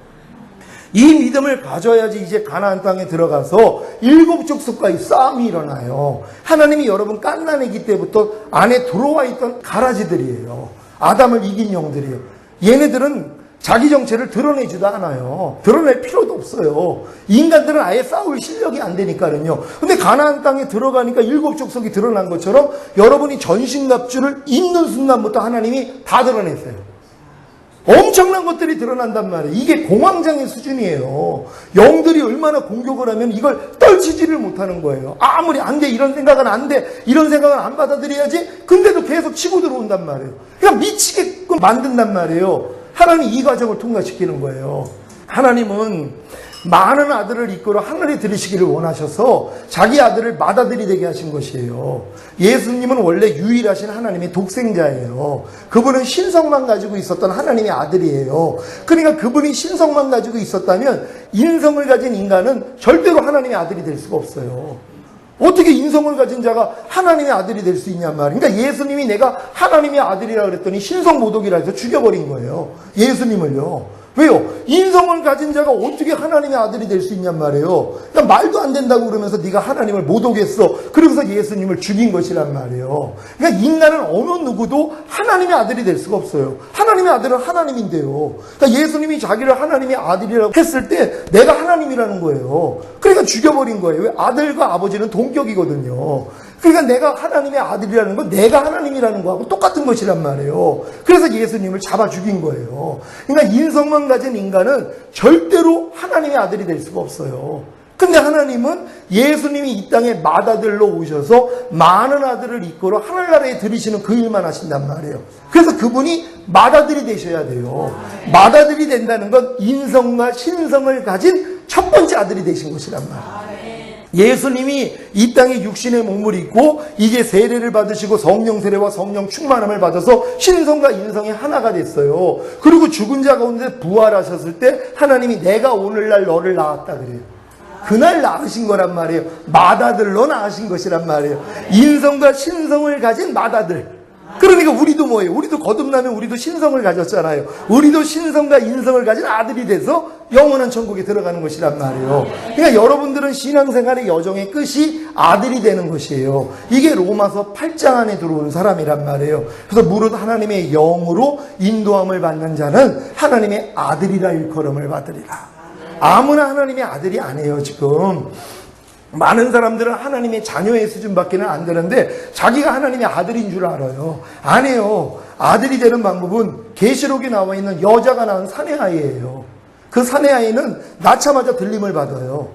이 믿음을 가져야지 이제 가나안 땅에 들어가서 일곱 족속과의 싸움이 일어나요. 하나님이 여러분 갓난아기 때부터 안에 들어와 있던 가라지들이에요. 아담을 이긴 영들이에요. 얘네들은 자기 정체를 드러내지도 않아요. 드러낼 필요도 없어요. 인간들은 아예 싸울 실력이 안 되니까는요. 근데 가나안 땅에 들어가니까 일곱 족속이 드러난 것처럼 여러분이 전신갑주를 입는 순간부터 하나님이 다 드러냈어요. 엄청난 것들이 드러난단 말이에요. 이게 공황장애 수준이에요. 영들이 얼마나 공격을 하면 이걸 떨치지를 못하는 거예요. 아무리 안 돼, 이런 생각은 안 돼, 이런 생각은 안 받아들여야지. 근데도 계속 치고 들어온단 말이에요. 그냥 미치게끔 만든단 말이에요. 하나님이 이 과정을 통과시키는 거예요. 하나님은 많은 아들을 이끌어 하늘에 들이시기를 원하셔서 자기 아들을 맏아들이 되게 하신 것이에요. 예수님은 원래 유일하신 하나님의 독생자예요. 그분은 신성만 가지고 있었던 하나님의 아들이에요. 그러니까 그분이 신성만 가지고 있었다면 인성을 가진 인간은 절대로 하나님의 아들이 될 수가 없어요. 어떻게 인성을 가진 자가 하나님의 아들이 될 수 있냔 말이에요. 그러니까 예수님이 내가 하나님의 아들이라 그랬더니 신성모독이라 해서 죽여버린 거예요. 예수님을요. 왜요? 인성을 가진 자가 어떻게 하나님의 아들이 될 수 있냔 말이에요. 그러니까 말도 안 된다고 그러면서 네가 하나님을 못 오겠어. 그러면서 예수님을 죽인 것이란 말이에요. 그러니까 인간은 어느 누구도 하나님의 아들이 될 수가 없어요. 하나님의 아들은 하나님인데요. 그러니까 예수님이 자기를 하나님의 아들이라고 했을 때 내가 하나님이라는 거예요. 그러니까 죽여버린 거예요. 왜? 아들과 아버지는 동격이거든요. 그러니까 내가 하나님의 아들이라는 건 내가 하나님이라는 거하고 똑같은 것이란 말이에요. 그래서 예수님을 잡아 죽인 거예요. 그러니까 인성만 가진 인간은 절대로 하나님의 아들이 del 수가 없어요. 근데 하나님은 예수님이 이 땅에 맏아들로 오셔서 많은 아들을 이끌어 하늘나라에 들이시는 그 일만 하신단 말이에요. 그래서 그분이 맏아들이 되셔야 돼요. 맏아들이 된다는 건 인성과 신성을 가진 첫 번째 아들이 되신 것이란 말이에요. 예수님이 이 땅에 육신의 몸을 입고 이제 세례를 받으시고 성령 세례와 성령 충만함을 받아서 신성과 인성이 하나가 됐어요. 그리고 죽은 자 가운데 부활하셨을 때 하나님이 내가 오늘날 너를 낳았다 그래요. 그날 낳으신 거란 말이에요. 맏아들로 낳으신 것이란 말이에요. 인성과 신성을 가진 맏아들. 그러니까 우리도 뭐예요? 우리도 거듭나면 우리도 신성을 가졌잖아요. 우리도 신성과 인성을 가진 아들이 돼서 영원한 천국에 들어가는 것이란 말이에요. 그러니까 여러분들은 신앙생활의 여정의 끝이 아들이 되는 것이에요. 이게 로마서 8장 안에 들어온 사람이란 말이에요. 그래서 무릇 하나님의 영으로 인도함을 받는 자는 하나님의 아들이라 일컬음을 받으리라. 아무나 하나님의 아들이 아니에요. 지금 많은 사람들은 하나님의 자녀의 수준밖에는 안 되는데 자기가 하나님의 아들인 줄 알아요. 아니에요. 아들이 되는 방법은 계시록에 나와 있는 여자가 낳은 사내아이예요. 그 사내 아이는 낳자마자 들림을 받아요.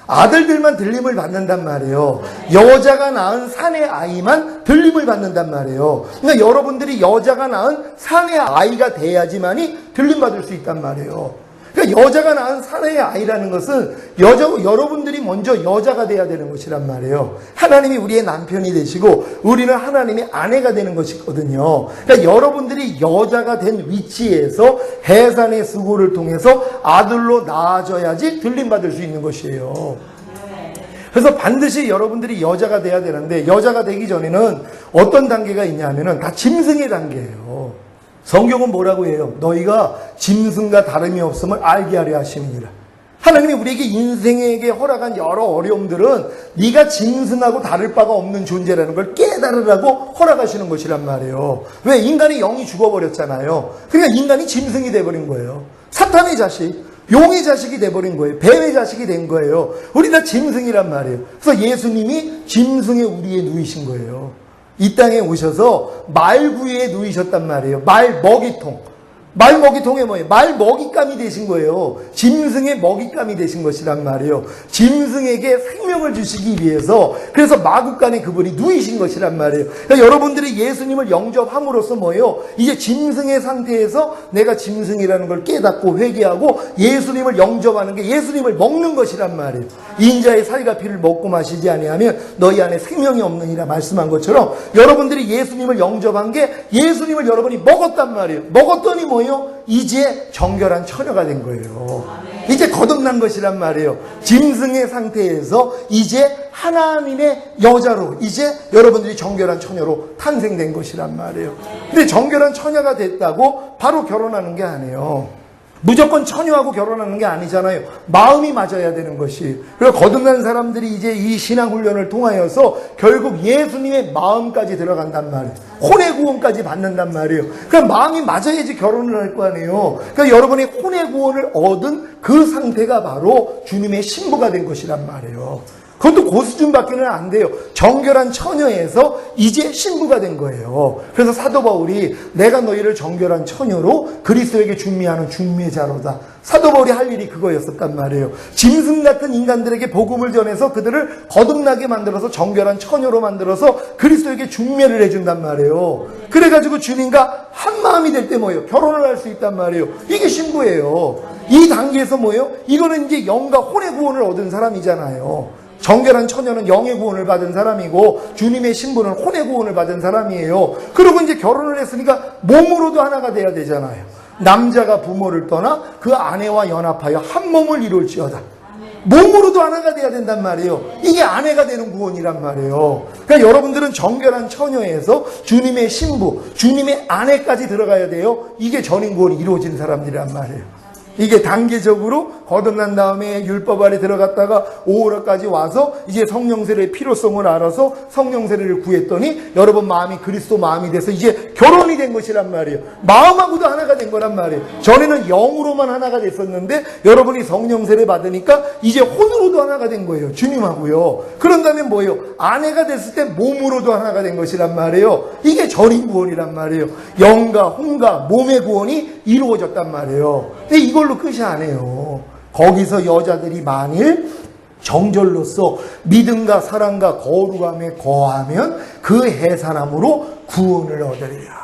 아들들만 들림을 받는단 말이에요. 여자가 낳은 사내 아이만 들림을 받는단 말이에요. 그러니까 여러분들이 여자가 낳은 사내 아이가 돼야지만이 들림 받을 수 있단 말이에요. 그러니까 여자가 낳은 사내의 아이라는 것은 여러분들이 먼저 여자가 돼야 되는 것이란 말이에요. 하나님이 우리의 남편이 되시고 우리는 하나님의 아내가 되는 것이거든요. 그러니까 여러분들이 여자가 된 위치에서 해산의 수고를 통해서 아들로 낳아져야지 들림받을 수 있는 것이에요. 그래서 반드시 여러분들이 여자가 돼야 되는데, 여자가 되기 전에는 어떤 단계가 있냐면은 다 짐승의 단계예요. 성경은 뭐라고 해요? 너희가 짐승과 다름이 없음을 알게 하려 하심이니라. 하나님이 우리에게 인생에게 허락한 여러 어려움들은 네가 짐승하고 다를 바가 없는 존재라는 걸 깨달으라고 허락하시는 것이란 말이에요. 왜? 인간의 영이 죽어버렸잖아요. 그러니까 인간이 짐승이 돼버린 거예요. 사탄의 자식, 용의 자식이 돼버린 거예요. 뱀의 자식이 된 거예요. 우리 다 짐승이란 말이에요. 그래서 예수님이 짐승의 우리에 누이신 거예요. 이 땅에 오셔서 말구유에 누이셨단 말이에요. 말 먹이통. 말 먹이통에 뭐예요? 말 먹잇감이 되신 거예요. 짐승의 먹잇감이 되신 것이란 말이에요. 짐승에게 생명을 주시기 위해서, 그래서 마구간에 그분이 누이신 것이란 말이에요. 그러니까 여러분들이 예수님을 영접함으로써 뭐예요? 이제 짐승의 상태에서 내가 짐승이라는 걸 깨닫고 회개하고 예수님을 영접하는 게 예수님을 먹는 것이란 말이에요. 인자의 살과 피를 먹고 마시지 아니하면 너희 안에 생명이 없느니라 말씀한 것처럼 여러분들이 예수님을 영접한 게 예수님을 여러분이 먹었단 말이에요. 먹었더니 뭐예요? 이제 정결한 처녀가 된 거예요. 이제 거듭난 것이란 말이에요. 짐승의 상태에서 이제 하나님의 여자로, 이제 여러분들이 정결한 처녀로 탄생된 것이란 말이에요. 근데 정결한 처녀가 됐다고 바로 결혼하는 게 아니에요. 무조건 처녀하고 결혼하는 게 아니잖아요. 마음이 맞아야 되는 것이. 그리고 거듭난 사람들이 이제 이 신앙훈련을 통하여서 결국 예수님의 마음까지 들어간단 말이에요. 혼의 구원까지 받는단 말이에요. 그러니까 마음이 맞아야지 결혼을 할 거 아니에요. 그러니까 여러분이 혼의 구원을 얻은 그 상태가 바로 주님의 신부가 된 것이란 말이에요. 그것도 고수준밖에는 안 돼요. 정결한 처녀에서 이제 신부가 된 거예요. 그래서 사도 바울이 내가 너희를 정결한 처녀로 그리스도에게 중미하는 중매자로다. 사도 바울이 할 일이 그거였었단 말이에요. 짐승 같은 인간들에게 복음을 전해서 그들을 거듭나게 만들어서 정결한 처녀로 만들어서 그리스도에게 중매를 해준단 말이에요. 그래가지고 주님과 한 마음이 될 때 뭐예요? 결혼을 할 수 있단 말이에요. 이게 신부예요. 이 단계에서 뭐예요? 이거는 이제 영과 혼의 구원을 얻은 사람이잖아요. 정결한 처녀는 영의 구원을 받은 사람이고 주님의 신부는 혼의 구원을 받은 사람이에요. 그리고 이제 결혼을 했으니까 몸으로도 하나가 돼야 되잖아요. 남자가 부모를 떠나 그 아내와 연합하여 한 몸을 이룰지어다. 몸으로도 하나가 돼야 된단 말이에요. 이게 아내가 되는 구원이란 말이에요. 그러니까 여러분들은 정결한 처녀에서 주님의 신부, 주님의 아내까지 들어가야 돼요. 이게 전인 구원이 이루어진 사람들이란 말이에요. 이게 단계적으로 거듭난 다음에 율법 아래 들어갔다가 오호라까지 와서 이제 성령 세례의 필요성을 알아서 성령 세례를 구했더니 여러분 마음이 그리스도 마음이 돼서 이제 결혼이 된 것이란 말이에요. 마음하고도 하나가 된 거란 말이에요. 전에는 영으로만 하나가 됐었는데 여러분이 성령 세례 받으니까 이제 혼으로도 하나가 된 거예요. 주님하고요. 그런다면 뭐예요? 아내가 됐을 때 몸으로도 하나가 된 것이란 말이에요. 이게 전인 구원이란 말이에요. 영과 혼과 몸의 구원이 이루어졌단 말이에요. 근데 이걸로 끝이 아니에요. 거기서 여자들이 만일 정절로서 믿음과 사랑과 거룩함에 거하면 그 해산함으로 구원을 얻으리라.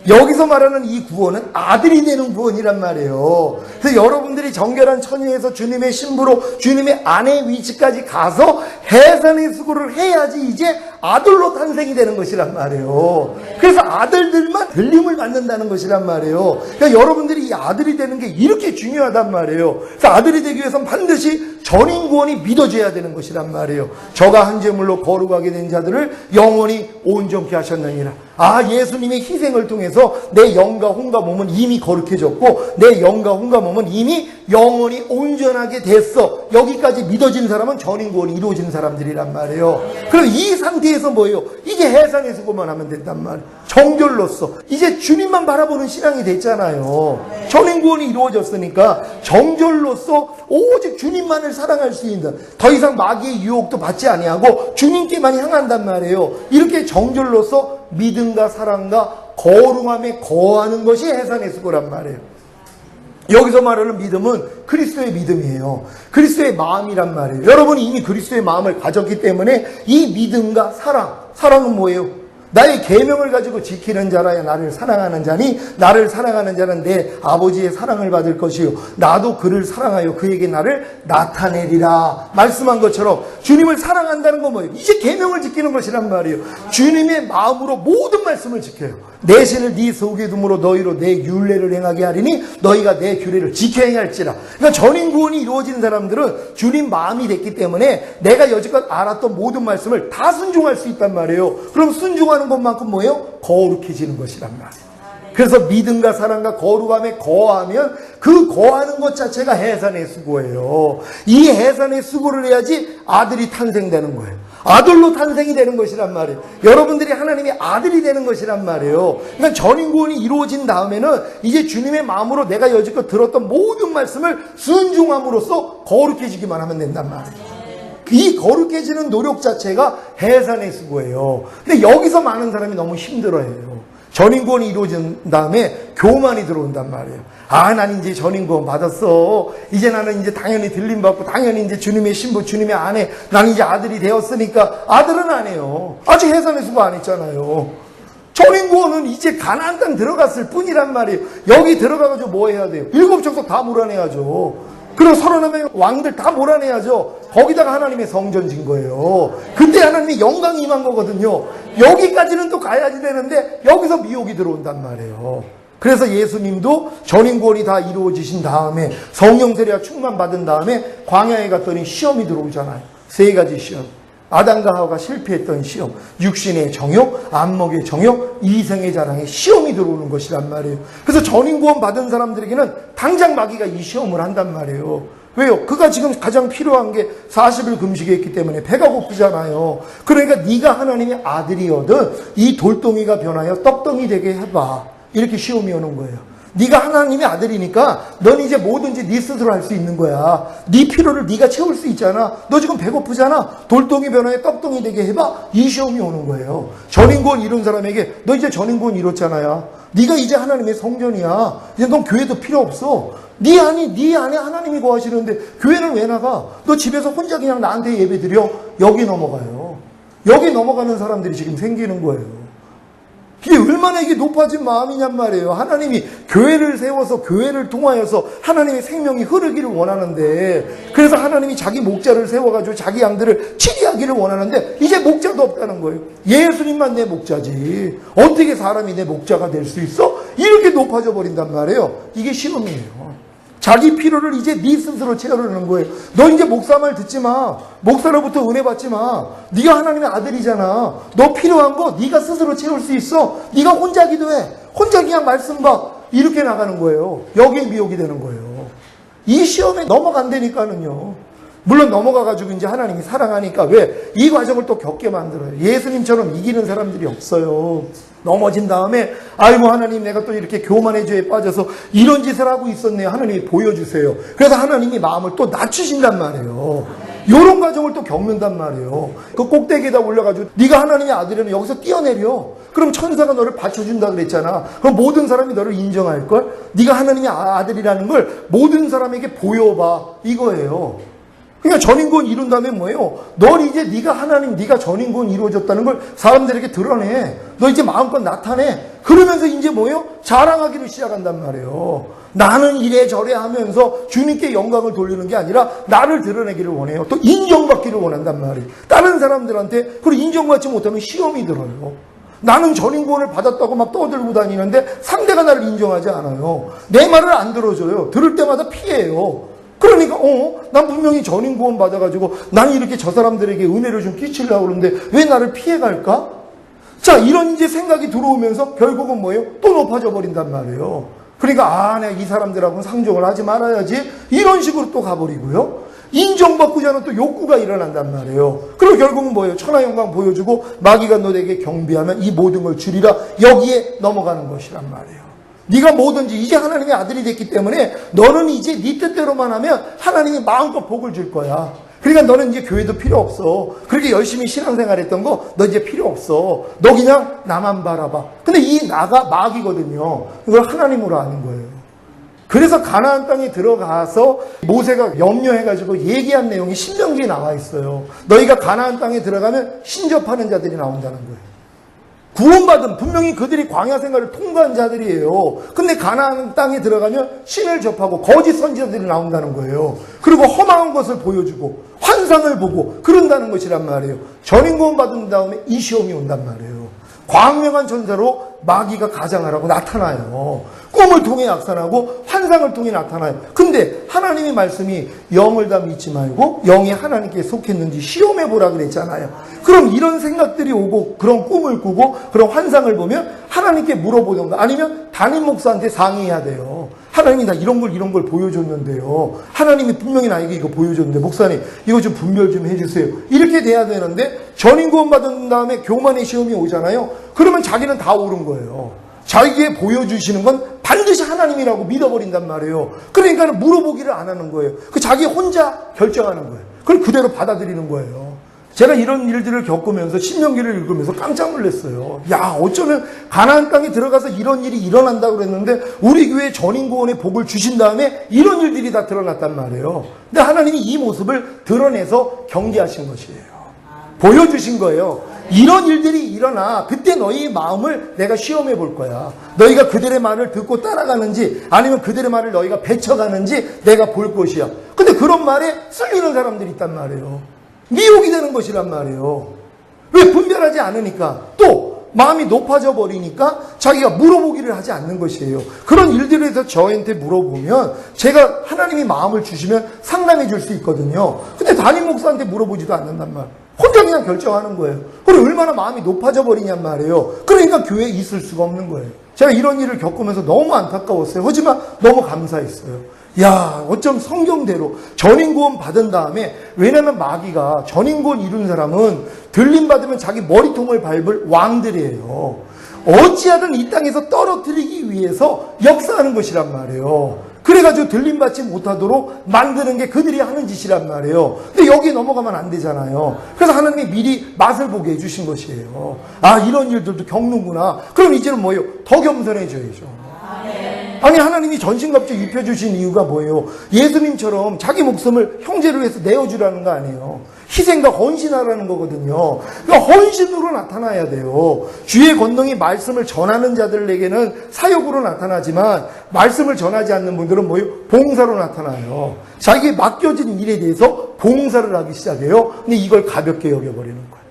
여기서 말하는 이 구원은 아들이 되는 구원이란 말이에요. 그래서 여러분들이 정결한 처녀에서 주님의 신부로 주님의 아내의 위치까지 가서 해산의 수고를 해야지 이제 아들로 탄생이 되는 것이란 말이에요. 그래서 아들들만 들림을 받는다는 것이란 말이에요. 그러니까 여러분들이 이 아들이 되는 게 이렇게 중요하단 말이에요. 그래서 아들이 되기 위해서는 반드시 전인 구원이 믿어져야 되는 것이란 말이에요. 저가 한 제물로 거룩하게 된 자들을 영원히 온전케 하셨느니라. 아, 예수님의 희생을 통해서 내 영과 혼과 몸은 이미 거룩해졌고 내 영과 혼과 몸은 이미 영원히 온전하게 됐어. 여기까지 믿어진 사람은 전인 구원이 이루어진 사람들이란 말이에요. 그럼 이 상태에서 뭐예요? 이제 해산의 수고만 하면 된단 말이에요. 정결로서 이제 주님만 바라보는 신앙이 됐잖아요. 전인 구원이 이루어졌으니까 정결로서 오직 주님만을 사랑할 수 있는, 더 이상 마귀의 유혹도 받지 아니하고 주님께만 향한단 말이에요. 이렇게 정결로서 믿음과 사랑과 거룩함에 거하는 것이 해산의 수고란 말이에요. 여기서 말하는 믿음은 그리스도의 믿음이에요. 그리스도의 마음이란 말이에요. 여러분이 이미 그리스도의 마음을 가졌기 때문에 이 믿음과 사랑은 뭐예요? 나의 계명을 가지고 지키는 자라야 나를 사랑하는 자니 나를 사랑하는 자는 내 아버지의 사랑을 받을 것이요 나도 그를 사랑하여 그에게 나를 나타내리라 말씀한 것처럼 주님을 사랑한다는 건 뭐예요? 이제 계명을 지키는 것이란 말이에요. 주님의 마음으로 모든 말씀을 지켜요. 내 신을 네 속에 둠으로 너희로 내 율례를 행하게 하리니 너희가 내 규례를 지켜 행할지라. 그러니까 전인구원이 이루어진 사람들은 주님 마음이 됐기 때문에 내가 여지껏 알았던 모든 말씀을 다 순종할 수 있단 말이에요. 그럼 순종하는 것만큼 뭐예요? 거룩해지는 것이란 말이에요. 그래서 믿음과 사랑과 거룩함에 거하면 그 거하는 것 자체가 해산의 수고예요. 이 해산의 수고를 해야지 아들이 탄생되는 거예요. 아들로 탄생이 되는 것이란 말이에요. 여러분들이 하나님의 아들이 되는 것이란 말이에요. 그러니까 전인구원이 이루어진 다음에는 이제 주님의 마음으로 내가 여지껏 들었던 모든 말씀을 순종함으로써 거룩해지기만 하면 된단 말이에요. 이 거룩해지는 노력 자체가 해산의 수고예요. 근데 여기서 많은 사람이 너무 힘들어해요. 전인구원이 이루어진 다음에 교만이 들어온단 말이에요. 난 이제 전인구원 받았어. 이제 나는 이제 당연히 들림받고 당연히 이제 주님의 신부, 주님의 아내, 나는 이제 아들이 되었으니까. 아들은 안 해요. 아직 해산의 수고 안 했잖아요. 전인구원은 이제 가나안 땅 들어갔을 뿐이란 말이에요. 여기 들어가가지고 뭐 해야 돼요? 7 족속 다 몰아내야죠. 그리고 39명의 왕들 다 몰아내야죠. 거기다가 하나님의 성전 진 거예요. 그때 하나님의 영광이 임한 거거든요. 여기까지는 또 가야지 되는데 여기서 미혹이 들어온단 말이에요. 그래서 예수님도 전인구원이 다 이루어지신 다음에 성령 세례와 충만 받은 다음에 광야에 갔더니 시험이 들어오잖아요. 3가지 시험. 아담과 하와가 실패했던 시험, 육신의 정욕, 안목의 정욕, 이생의 자랑의 시험이 들어오는 것이란 말이에요. 그래서 전인구원 받은 사람들에게는 당장 마귀가 이 시험을 한단 말이에요. 왜요? 그가 지금 가장 필요한 게 40일 금식했기 때문에 배가 고프잖아요. 그러니까 네가 하나님의 아들이거든 이 돌덩이가 변하여 떡덩이 되게 해봐. 이렇게 시험이 오는 거예요. 네가 하나님의 아들이니까 넌 이제 뭐든지 네 스스로 할 수 있는 거야. 네 필요를 네가 채울 수 있잖아. 너 지금 배고프잖아. 돌덩이 변화에 떡덩이 되게 해봐. 이 시험이 오는 거예요. 전인구원 이룬 사람에게 너 이제 전인구원 이뤘잖아요. 네가 이제 하나님의 성전이야. 이제 넌 교회도 필요 없어. 네 안에 하나님이 거하시는데 교회는 왜 나가? 너 집에서 혼자 그냥 나한테 예배 드려. 여기 넘어가요. 여기 넘어가는 사람들이 지금 생기는 거예요. 이게 얼마나 이게 높아진 마음이냔 말이에요. 하나님이 교회를 세워서 교회를 통하여서 하나님의 생명이 흐르기를 원하는데, 그래서 하나님이 자기 목자를 세워가지고 자기 양들을 치리하기를 원하는데 이제 목자도 없다는 거예요. 예수님만 내 목자지 어떻게 사람이 내 목자가 될 수 있어? 이렇게 높아져 버린단 말이에요. 이게 시험이에요. 자기 필요를 이제 네 스스로 채우려는 거예요. 너 이제 목사 말 듣지 마. 목사로부터 은혜 받지 마. 네가 하나님의 아들이잖아. 너 필요한 거 네가 스스로 채울 수 있어. 네가 혼자 기도해. 혼자 그냥 말씀 봐. 이렇게 나가는 거예요. 여기에 미혹이 되는 거예요. 이 시험에 넘어간다니까는요. 물론 넘어가가지고 이제 하나님이 사랑하니까 왜? 이 과정을 또 겪게 만들어요. 예수님처럼 이기는 사람들이 없어요. 넘어진 다음에 아이고 하나님 내가 또 이렇게 교만의 죄에 빠져서 이런 짓을 하고 있었네요. 하나님이 보여주세요. 그래서 하나님이 마음을 또 낮추신단 말이에요. 이런 과정을 또 겪는단 말이에요. 그 꼭대기에다 올려가지고 네가 하나님의 아들이라면 여기서 뛰어내려. 그럼 천사가 너를 받쳐준다 그랬잖아. 그럼 모든 사람이 너를 인정할걸? 네가 하나님의 아들이라는 걸 모든 사람에게 보여봐. 이거예요. 그러니까 전인구원 이룬 다음에 뭐예요? 널 이제 네가 하나님, 네가 전인구원 이루어졌다는 걸 사람들에게 드러내. 너 이제 마음껏 나타내. 그러면서 이제 뭐예요? 자랑하기를 시작한단 말이에요. 나는 이래저래 하면서 주님께 영광을 돌리는 게 아니라 나를 드러내기를 원해요. 또 인정받기를 원한단 말이에요. 다른 사람들한테. 그리고 인정받지 못하면 시험이 들어요. 나는 전인구원을 받았다고 막 떠들고 다니는데 상대가 나를 인정하지 않아요. 내 말을 안 들어줘요. 들을 때마다 피해요. 그러니까 난 분명히 전인구원 받아가지고 난 이렇게 저 사람들에게 은혜를 좀 끼치려고 그러는데 왜 나를 피해갈까? 자, 이런 이제 생각이 들어오면서 결국은 뭐예요? 또 높아져 버린단 말이에요. 그러니까 내가 이 사람들하고는 상종을 하지 말아야지 이런 식으로 또 가버리고요. 인정받고자 하는 또 욕구가 일어난단 말이에요. 그리고 결국은 뭐예요? 천하영광 보여주고 마귀가 너에게 경비하면 이 모든 걸 주리라. 여기에 넘어가는 것이란 말이에요. 네가 뭐든지 이제 하나님의 아들이 됐기 때문에 너는 이제 네 뜻대로만 하면 하나님이 마음껏 복을 줄 거야. 그러니까 너는 이제 교회도 필요 없어. 그렇게 열심히 신앙생활 했던 거 너 이제 필요 없어. 너 그냥 나만 바라봐. 근데 이 나가 마귀거든요. 이걸 하나님으로 아는 거예요. 그래서 가나안 땅에 들어가서 모세가 염려해가지고 얘기한 내용이 신명기에 나와 있어요. 너희가 가나안 땅에 들어가면 신접하는 자들이 나온다는 거예요. 구원받은 분명히 그들이 광야 생활을 통과한 자들이에요. 근데 가나안 땅에 들어가면 신을 접하고 거짓 선지자들이 나온다는 거예요. 그리고 험한 것을 보여주고 환상을 보고 그런다는 것이란 말이에요. 전인 구원 받은 다음에 이 시험이 온단 말이에요. 광명한 전사로 마귀가 가장하라고 나타나요. 꿈을 통해 약산하고 환상을 통해 나타나요. 근데 하나님의 말씀이 영을 다 믿지 말고 영이 하나님께 속했는지 시험해 보라 그랬잖아요. 그럼 이런 생각들이 오고 그런 꿈을 꾸고 그런 환상을 보면 하나님께 물어보던가 아니면 담임 목사한테 상의해야 돼요. 하나님이 나 이런 걸 보여줬는데요. 하나님이 분명히 나에게 이거 보여줬는데 목사님 이거 좀 분별 좀 해주세요. 이렇게 돼야 되는데 전인 구원 받은 다음에 교만의 시험이 오잖아요. 그러면 자기는 다 옳은 거예요. 자기에게 보여주시는 건 반드시 하나님이라고 믿어버린단 말이에요. 그러니까 물어보기를 안 하는 거예요. 그 자기 혼자 결정하는 거예요. 그걸 그대로 받아들이는 거예요. 제가 이런 일들을 겪으면서 신명기를 읽으면서 깜짝 놀랐어요. 야, 어쩌면 가나안 땅에 들어가서 이런 일이 일어난다고 그랬는데 우리 교회 전인구원의 복을 주신 다음에 이런 일들이 다 드러났단 말이에요. 근데 하나님이 이 모습을 드러내서 경계하신 것이에요. 보여주신 거예요. 이런 일들이 일어나 그때 너희 마음을 내가 시험해 볼 거야. 너희가 그들의 말을 듣고 따라가는지 아니면 그들의 말을 너희가 배쳐가는지 내가 볼 것이야. 근데 그런 말에 쓸리는 사람들이 있단 말이에요. 미혹이 되는 것이란 말이에요. 왜 분별하지 않으니까 또 마음이 높아져 버리니까 자기가 물어보기를 하지 않는 것이에요. 그런 일들에 대해서 저한테 물어보면 제가 하나님이 마음을 주시면 상담해 줄 수 있거든요. 근데 담임 목사한테 물어보지도 않는단 말이에요. 혼자 그냥 결정하는 거예요. 그리고 얼마나 마음이 높아져 버리냔 말이에요. 그러니까 교회에 있을 수가 없는 거예요. 제가 이런 일을 겪으면서 너무 안타까웠어요. 하지만 너무 감사했어요. 야, 어쩜 성경대로 전인구원 받은 다음에 왜냐면 마귀가 전인구원 이룬 사람은 들림 받으면 자기 머리통을 밟을 왕들이에요. 어찌하든 이 땅에서 떨어뜨리기 위해서 역사하는 것이란 말이에요. 그래가지고 들림받지 못하도록 만드는 게 그들이 하는 짓이란 말이에요. 근데 여기 넘어가면 안 되잖아요. 그래서 하나님이 미리 맛을 보게 해주신 것이에요. 아, 이런 일들도 겪는구나. 그럼 이제는 뭐예요? 더 겸손해져야죠. 아니, 하나님이 전신갑주 입혀주신 이유가 뭐예요? 예수님처럼 자기 목숨을 형제를 위해서 내어주라는 거 아니에요. 희생과 헌신하라는 거거든요. 그러니까 헌신으로 나타나야 돼요. 주의 권능이 말씀을 전하는 자들에게는 사역으로 나타나지만 말씀을 전하지 않는 분들은 뭐예요? 봉사로 나타나요. 자기에 맡겨진 일에 대해서 봉사를 하기 시작해요. 근데 이걸 가볍게 여겨버리는 거예요.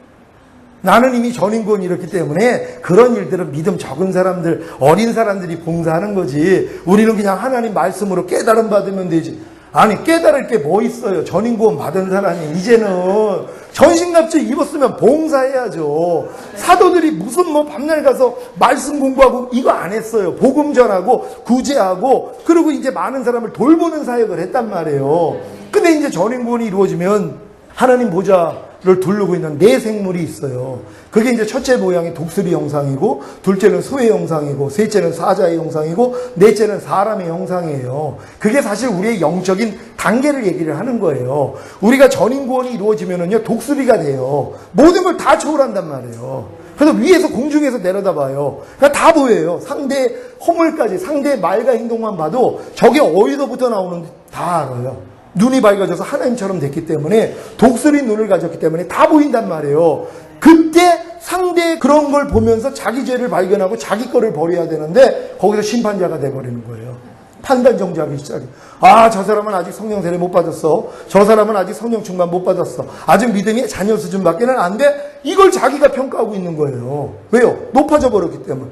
나는 이미 전인구원이 이렇기 때문에 그런 일들은 믿음 적은 사람들, 어린 사람들이 봉사하는 거지. 우리는 그냥 하나님 말씀으로 깨달음 받으면 되지. 아니, 깨달을 게 뭐 있어요. 전인구원 받은 사람이 이제는 전신갑주 입었으면 봉사해야죠. 사도들이 무슨 뭐 밤날 가서 말씀 공부하고 이거 안 했어요. 복음 전하고 구제하고 그리고 이제 많은 사람을 돌보는 사역을 했단 말이에요. 근데 이제 전인구원이 이루어지면 하나님 보좌를 두르고 있는 네 생물이 있어요. 그게 이제 첫째 모양이 독수리 형상이고, 둘째는 소의 형상이고, 셋째는 사자의 형상이고, 넷째는 사람의 형상이에요. 그게 사실 우리의 영적인 단계를 얘기를 하는 거예요. 우리가 전인구원이 이루어지면은요, 독수리가 돼요. 모든 걸 다 초월한단 말이에요. 그래서 위에서 공중에서 내려다봐요. 그러니까 다 보여요. 상대의 허물까지, 상대의 말과 행동만 봐도 저게 어디서부터 나오는지 다 알아요. 눈이 밝아져서 하나님처럼 됐기 때문에 독수리 눈을 가졌기 때문에 다 보인단 말이에요. 그때 상대의 그런 걸 보면서 자기 죄를 발견하고 자기 거를 버려야 되는데 거기서 심판자가 돼버리는 거예요. 판단 정지하기 시작해. 아, 저 사람은 아직 성령 세례 못 받았어. 저 사람은 아직 성령 충만 못 받았어. 아직 믿음이 자녀 수준밖에는 안 돼. 이걸 자기가 평가하고 있는 거예요. 왜요? 높아져 버렸기 때문에.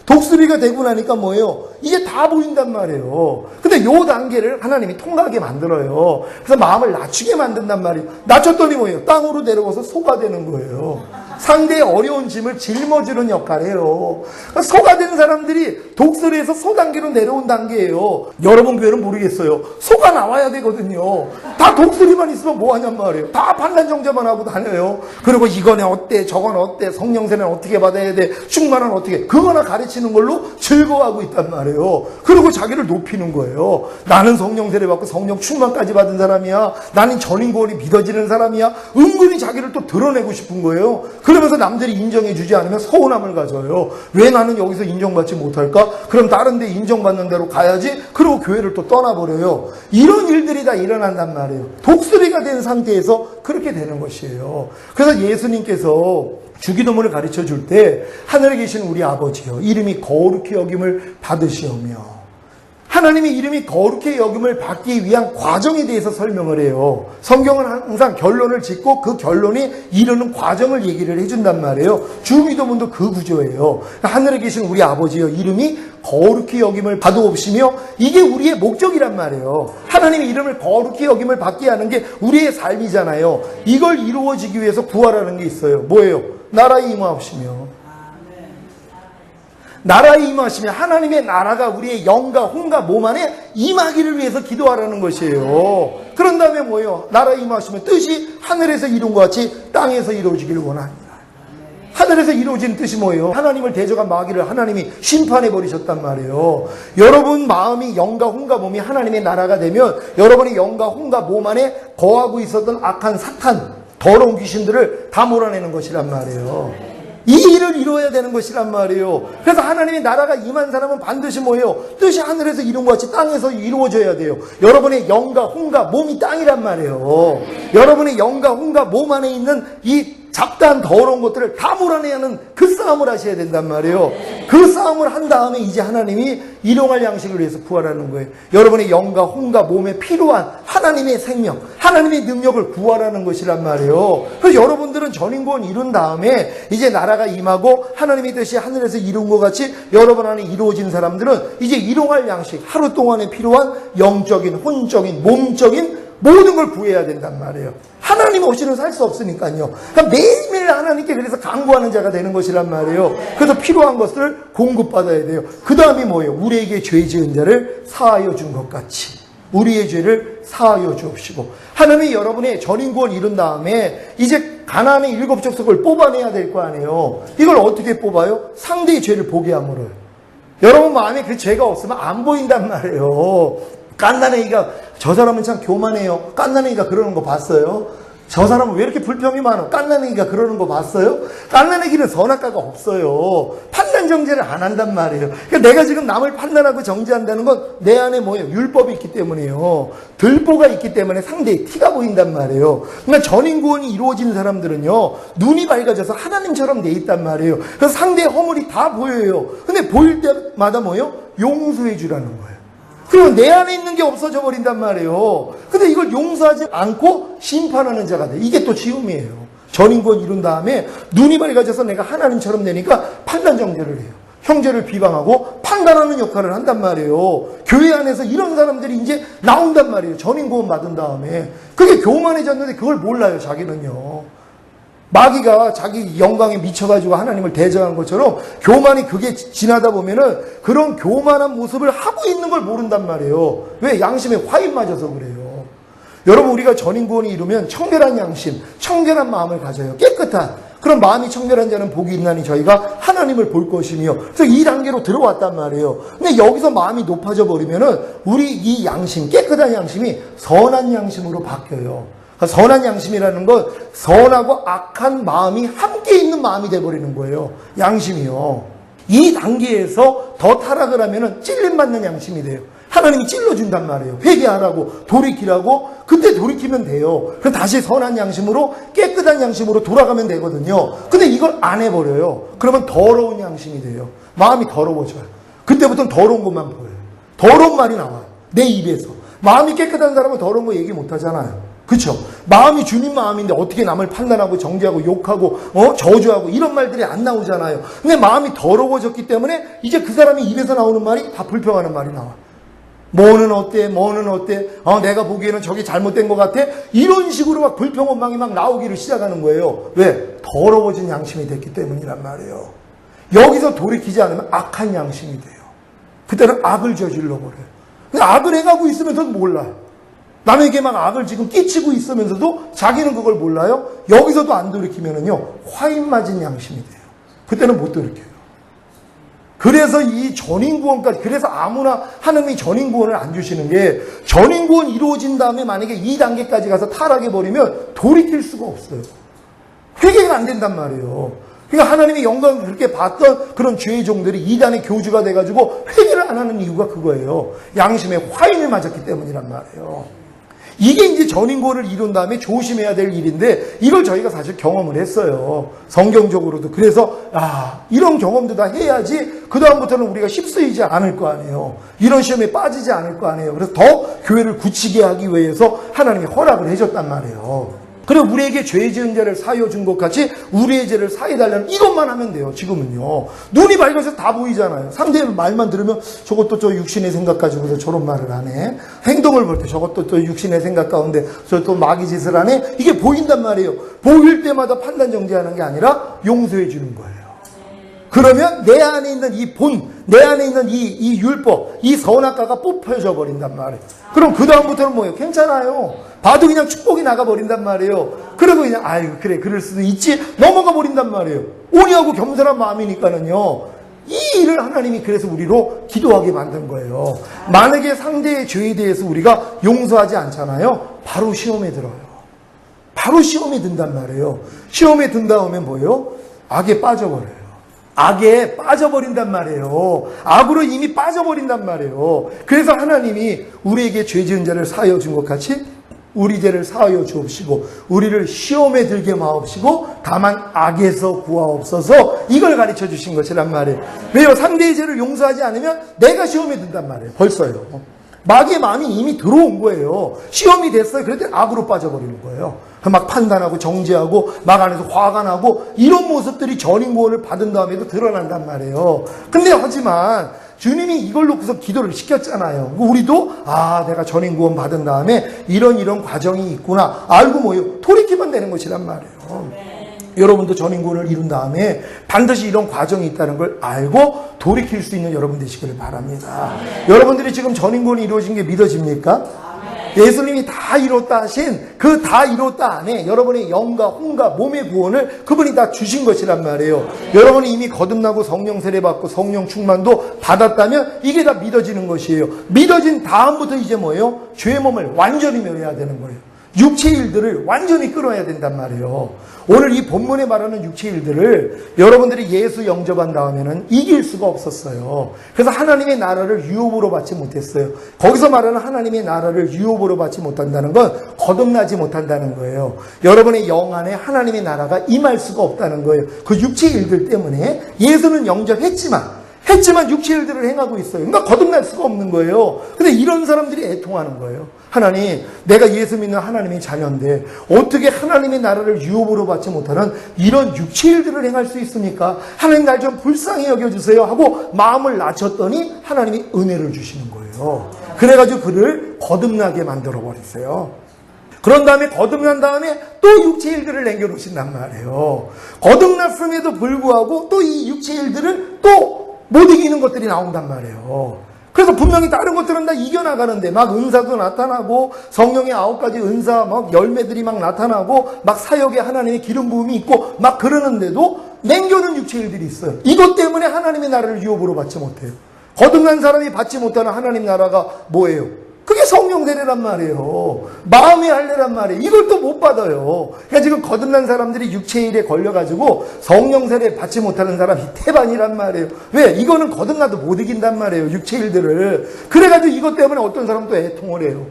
독수리가 되고 나니까 뭐예요? 이게 다 보인단 말이에요. 근데 요 단계를 하나님이 통과하게 만들어요. 그래서 마음을 낮추게 만든단 말이에요. 낮췄더니 뭐예요? 땅으로 내려와서 소가 되는 거예요. 상대의 어려운 짐을 짊어지는 역할이에요. 그러니까 소가 된 사람들이 독수리에서 소 단계로 내려온 단계예요. 여러분 교회는 모르겠어요. 소가 나와야 되거든요. 다 독수리만 있으면 뭐 하냔 말이에요. 다 판단정죄만 하고 다녀요. 그리고 이건 어때? 저건 어때? 성령세는 어떻게 받아야 돼? 충만은 어떻게? 그거나 가르치는 걸로 즐거워하고 있단 말이에요. 그리고 자기를 높이는 거예요. 나는 성령세례 받고 성령 충만까지 받은 사람이야. 나는 전인구원이 믿어지는 사람이야. 은근히 자기를 또 드러내고 싶은 거예요. 그러면서 남들이 인정해주지 않으면 서운함을 가져요. 왜 나는 여기서 인정받지 못할까? 그럼 다른 데 인정받는 대로 가야지. 그리고 교회를 또 떠나버려요. 이런 일들이 다 일어난단 말이에요. 독수리가 된 상태에서 그렇게 되는 것이에요. 그래서 예수님께서 주기도문을 가르쳐 줄 때 하늘에 계신 우리 아버지여 이름이 거룩히 여김을 받으시오며, 하나님의 이름이 거룩히 여김을 받기 위한 과정에 대해서 설명을 해요. 성경은 항상 결론을 짓고 그 결론이 이르는 과정을 얘기를 해준단 말이에요. 주기도문도 그 구조예요. 하늘에 계신 우리 아버지여 이름이 거룩히 여김을 받으옵시며, 이게 우리의 목적이란 말이에요. 하나님의 이름을 거룩히 여김을 받게 하는 게 우리의 삶이잖아요. 이걸 이루어지기 위해서 구하라는 게 있어요. 뭐예요? 나라에 임하옵시며. 나라에 임하시면 하나님의 나라가 우리의 영과 혼과 몸 안에 임하기를 위해서 기도하라는 것이에요. 그런 다음에 뭐예요? 나라에 임하시면 뜻이 하늘에서 이룬 것 같이 땅에서 이루어지기를 원합니다. 하늘에서 이루어진 뜻이 뭐예요? 하나님을 대적한 마귀를 하나님이 심판해 버리셨단 말이에요. 여러분 마음이 영과 혼과 몸이 하나님의 나라가 되면 여러분의 영과 혼과 몸 안에 거하고 있었던 악한 사탄, 더러운 귀신들을 다 몰아내는 것이란 말이에요. 이 일을 이루어야 되는 것이란 말이에요. 그래서 하나님의 나라가 임한 사람은 반드시 뭐예요? 뜻이 하늘에서 이룬 것 같이 땅에서 이루어져야 돼요. 여러분의 영과 혼과 몸이 땅이란 말이에요. 여러분의 영과 혼과 몸 안에 있는 이 잡다한 더러운 것들을 다 몰아내야 하는 그 싸움을 하셔야 된단 말이에요. 그 싸움을 한 다음에 이제 하나님이 일용할 양식을 위해서 구하라는 거예요. 여러분의 영과 혼과 몸에 필요한 하나님의 생명, 하나님의 능력을 구하라는 것이란 말이에요. 그래서 여러분들은 전인권 이룬 다음에 이제 나라가 임하고 하나님의 뜻이 하늘에서 이룬 것 같이 여러분 안에 이루어진 사람들은 이제 일용할 양식, 하루 동안에 필요한 영적인, 혼적인, 몸적인 모든 걸 구해야 된단 말이에요. 하나님 없이는 살 수 없으니까요. 그러니까 매일매일 하나님께 그래서 간구하는 자가 되는 것이란 말이에요. 그래서 필요한 것을 공급받아야 돼요. 그 다음이 뭐예요? 우리에게 죄 지은 자를 사하여 준 것 같이 우리의 죄를 사하여 주옵시고. 하나님이 여러분의 전인구원 이룬 다음에 이제 가나안의 7 족속을 뽑아내야 될 거 아니에요. 이걸 어떻게 뽑아요? 상대의 죄를 보게 함으로요. 여러분 마음에 그 죄가 없으면 안 보인단 말이에요. 깐난애기가 저 사람은 참 교만해요. 깐난애기가 그러는 거 봤어요? 저 사람은 왜 이렇게 불평이 많아? 깐난애기가 그러는 거 봤어요? 깐난애기는 선악과가 없어요. 판단 정죄를 안 한단 말이에요. 그러니까 내가 지금 남을 판단하고 정죄한다는 건 내 안에 뭐예요? 율법이 있기 때문이에요. 들보가 있기 때문에 상대의 티가 보인단 말이에요. 그러니까 전인구원이 이루어진 사람들은요, 눈이 밝아져서 하나님처럼 돼 있단 말이에요. 그래서 상대의 허물이 다 보여요. 근데 보일 때마다 뭐예요? 용서해 주라는 거예요. 그러면 내 안에 있는 게 없어져 버린단 말이에요. 근데 이걸 용서하지 않고 심판하는 자가 돼. 이게 또 지음이에요. 전인권 이룬 다음에 눈이 밝아져서 내가 하나님처럼 되니까 판단 정죄를 해요. 형제를 비방하고 판단하는 역할을 한단 말이에요. 교회 안에서 이런 사람들이 이제 나온단 말이에요. 전인권 받은 다음에. 그게 교만해졌는데 그걸 몰라요, 자기는요. 마귀가 자기 영광에 미쳐가지고 하나님을 대적한 것처럼 교만이 그게 지나다 보면은 그런 교만한 모습을 하고 있는 걸 모른단 말이에요. 왜? 양심에 화인 맞아서 그래요. 여러분, 우리가 전인구원이 이루면 청결한 양심, 청결한 마음을 가져요. 깨끗한. 그런 마음이 청결한 자는 복이 있나니 저희가 하나님을 볼 것이며. 그래서 이 단계로 들어왔단 말이에요. 근데 여기서 마음이 높아져 버리면은 우리 이 양심, 깨끗한 양심이 선한 양심으로 바뀌어요. 선한 양심이라는 건 선하고 악한 마음이 함께 있는 마음이 돼버리는 거예요. 양심이요. 이 단계에서 더 타락을 하면은 찔림받는 양심이 돼요. 하나님이 찔러준단 말이에요. 회개하라고, 돌이키라고. 그때 돌이키면 돼요. 그럼 다시 선한 양심으로, 깨끗한 양심으로 돌아가면 되거든요. 근데 이걸 안 해버려요. 그러면 더러운 양심이 돼요. 마음이 더러워져요. 그때부터는 더러운 것만 보여요. 더러운 말이 나와요. 내 입에서. 마음이 깨끗한 사람은 더러운 거 얘기 못 하잖아요. 그렇죠? 마음이 주님 마음인데 어떻게 남을 판단하고 정죄하고 욕하고 저주하고 이런 말들이 안 나오잖아요. 근데 마음이 더러워졌기 때문에 이제 그 사람이 입에서 나오는 말이 다 불평하는 말이 나와. 뭐는 어때? 뭐는 어때? 내가 보기에는 저게 잘못된 것 같아? 이런 식으로 막 불평 원망이 막 나오기를 시작하는 거예요. 왜? 더러워진 양심이 됐기 때문이란 말이에요. 여기서 돌이키지 않으면 악한 양심이 돼요. 그때는 악을 저질러 버려요. 근데 악을 해가고 있으면서도 몰라요. 남에게 막 악을 지금 끼치고 있으면서도 자기는 그걸 몰라요. 여기서도 안 돌이키면은요, 화인 맞은 양심이 돼요. 그때는 못 돌이켜요. 그래서 이 전인구원까지, 그래서 아무나 하나님이 전인구원을 안 주시는 게, 전인구원 이루어진 다음에 만약에 이 단계까지 가서 타락해버리면 돌이킬 수가 없어요. 회개가 안 된단 말이에요. 그러니까 하나님의 영광을 그렇게 봤던 그런 죄의 종들이 이단의 교주가 돼가지고 회개를 안 하는 이유가 그거예요. 양심에 화인을 맞았기 때문이란 말이에요. 이게 이제 전인고를 이룬 다음에 조심해야 될 일인데 이걸 저희가 사실 경험을 했어요. 성경적으로도. 그래서 이런 경험도 다 해야지 그 다음부터는 우리가 휩쓰이지 않을 거 아니에요. 이런 시험에 빠지지 않을 거 아니에요. 그래서 더 교회를 굳히게 하기 위해서 하나님이 허락을 해줬단 말이에요. 그리고 우리에게 죄 지은 자를 사하여 준 것 같이 우리의 죄를 사해달라는 이것만 하면 돼요. 지금은요. 눈이 밝아서 다 보이잖아요. 상대의 말만 들으면 저것도 저 육신의 생각 가지고서 저런 말을 하네. 행동을 볼 때 저것도 또 육신의 생각 가운데 저 또 마귀 짓을 하네. 이게 보인단 말이에요. 보일 때마다 판단 정지하는 게 아니라 용서해 주는 거예요. 그러면 내 안에 있는 이 내 안에 있는 이 율법, 이 선악과가 뽑혀져 버린단 말이에요. 그럼 그 다음부터는 뭐예요? 괜찮아요. 봐도 그냥 축복이 나가버린단 말이에요. 그리고 그냥 그래 그럴 수도 있지 넘어가 버린단 말이에요. 온유하고 겸손한 마음이니까는요. 이 일을 하나님이 그래서 우리로 기도하게 만든 거예요. 만약에 상대의 죄에 대해서 우리가 용서하지 않잖아요. 바로 시험에 들어요. 바로 시험에 든단 말이에요. 시험에 든 다음에 뭐예요? 악에 빠져버려요. 악에 빠져버린단 말이에요. 악으로 이미 빠져버린단 말이에요. 그래서 하나님이 우리에게 죄 지은 자를 사하여 준 것 같이 우리 죄를 사하여 주옵시고 우리를 시험에 들게 마옵시고 다만 악에서 구하옵소서 이걸 가르쳐 주신 것이란 말이에요. 왜요? 상대의 죄를 용서하지 않으면 내가 시험에 든단 말이에요. 벌써요. 마귀의 마음이 이미 들어온 거예요. 시험이 됐어요. 그랬더니 악으로 빠져버리는 거예요. 막 판단하고 정죄하고 막 안에서 화가 나고 이런 모습들이 전인구원을 받은 다음에도 드러난단 말이에요. 근데 하지만 주님이 이걸 놓고서 기도를 시켰잖아요. 우리도 내가 전인구원 받은 다음에 이런 과정이 있구나 알고 뭐예요? 돌이키면 되는 것이란 말이에요. 여러분도 전인구원을 이룬 다음에 반드시 이런 과정이 있다는 걸 알고 돌이킬 수 있는 여러분 되시기를 바랍니다. 여러분들이 지금 전인구원이 이루어진 게 믿어집니까? 예수님이 다 이뤘다 하신 그 다 이뤘다 안에 여러분의 영과 혼과 몸의 구원을 그분이 다 주신 것이란 말이에요. 여러분이 이미 거듭나고 성령 세례받고 성령 충만도 받았다면 이게 다 믿어지는 것이에요. 믿어진 다음부터 이제 뭐예요? 죄의 몸을 완전히 멸해야 되는 거예요. 육체의 일들을 완전히 끌어야 된단 말이에요. 오늘 이 본문에 말하는 육체의 일들을 여러분들이 예수 영접한 다음에는 이길 수가 없었어요. 그래서 하나님의 나라를 유업으로 받지 못했어요. 거기서 말하는 하나님의 나라를 유업으로 받지 못한다는 건 거듭나지 못한다는 거예요. 여러분의 영 안에 하나님의 나라가 임할 수가 없다는 거예요. 그 육체의 일들 때문에 예수는 영접했지만 육체의 일들을 행하고 있어요. 그러니까 거듭날 수가 없는 거예요. 근데 이런 사람들이 애통하는 거예요. 하나님, 내가 예수 믿는 하나님의 자녀인데 어떻게 하나님의 나라를 유업으로 받지 못하는 이런 육체의 일들을 행할 수 있습니까? 하나님 날 좀 불쌍히 여겨주세요 하고 마음을 낮췄더니 하나님이 은혜를 주시는 거예요. 그래가지고 그를 거듭나게 만들어 버리세요. 그런 다음에 거듭난 다음에 또 육체의 일들을 남겨놓으신단 말이에요. 거듭났음에도 불구하고 또 이 육체의 일들을 또 못 이기는 것들이 나온단 말이에요. 그래서 분명히 다른 것들은 다 이겨나가는데 막 은사도 나타나고 성령의 9가지 은사 막 열매들이 막 나타나고 막 사역에 하나님의 기름 부음이 있고 막 그러는데도 남겨놓은 육체의 일들이 있어요. 이것 때문에 하나님의 나라를 유업으로 받지 못해요. 거듭난 사람이 받지 못하는 하나님 나라가 뭐예요? 그게 성령 세례란 말이에요. 마음의 할례란 말이에요. 이걸 또 못 받아요. 그러니까 지금 거듭난 사람들이 육체의 일에 걸려가지고 성령 세례 받지 못하는 사람이 태반이란 말이에요. 왜? 이거는 거듭나도 못 이긴단 말이에요. 육체의 일들을. 그래가지고 이것 때문에 어떤 사람은 또 애통을 해요.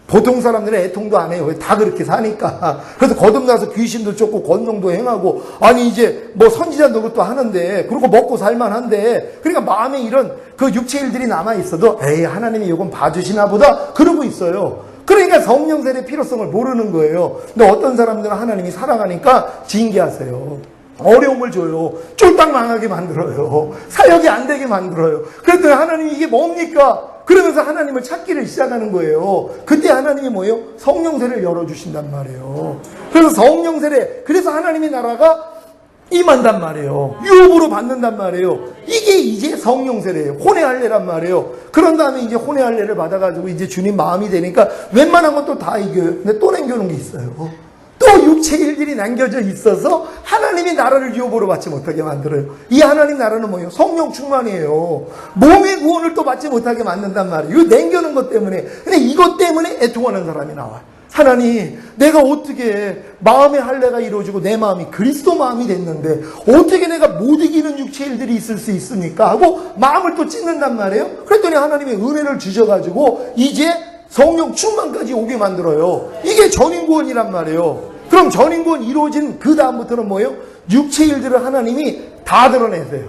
보통 사람들은 애통도 안 해요. 왜? 다 그렇게 사니까. 그래서 거듭나서 귀신도 쫓고 권능도 행하고 아니 이제 뭐 선지자도 그것도 하는데 그리고 먹고 살만한데 그러니까 마음에 이런 그 육체 일들이 남아있어도 에이 하나님이 이건 봐주시나 보다 그러고 있어요. 그러니까 성령 세례 필요성을 모르는 거예요. 근데 어떤 사람들은 하나님이 사랑하니까 징계하세요. 어려움을 줘요. 쫄딱 망하게 만들어요. 사역이 안 되게 만들어요. 그랬더니 하나님이 이게 뭡니까? 그러면서 하나님을 찾기를 시작하는 거예요. 그때 하나님이 뭐예요? 성령세를 열어주신단 말이에요. 그래서 성령세례, 그래서 하나님의 나라가 임한단 말이에요. 유업으로 받는단 말이에요. 이게 이제 성령세례예요. 혼외할례란 말이에요. 그런 다음에 이제 혼외할례를 받아가지고 이제 주님 마음이 되니까 웬만한 건 또 다 이겨요. 근데 또 남겨놓은 게 있어요. 또 육체의 일들이 남겨져 있어서 하나님의 나라를 유업으로 받지 못하게 만들어요. 이 하나님 나라는 뭐예요? 성령 충만이에요. 몸의 구원을 또 받지 못하게 만든단 말이에요. 이거 남겨놓은 것 때문에. 근데 이것 때문에 애통하는 사람이 나와요. 하나님, 내가 어떻게 마음의 할례가 이루어지고 내 마음이 그리스도 마음이 됐는데 어떻게 내가 못 이기는 육체의 일들이 있을 수 있습니까? 하고 마음을 또 찢는단 말이에요. 그랬더니 하나님의 은혜를 주셔가지고 이제 성령 충만까지 오게 만들어요. 이게 전인구원이란 말이에요. 그럼 전인구원 이루어진 그 다음부터는 뭐예요? 육체의 일들을 하나님이 다 드러내세요.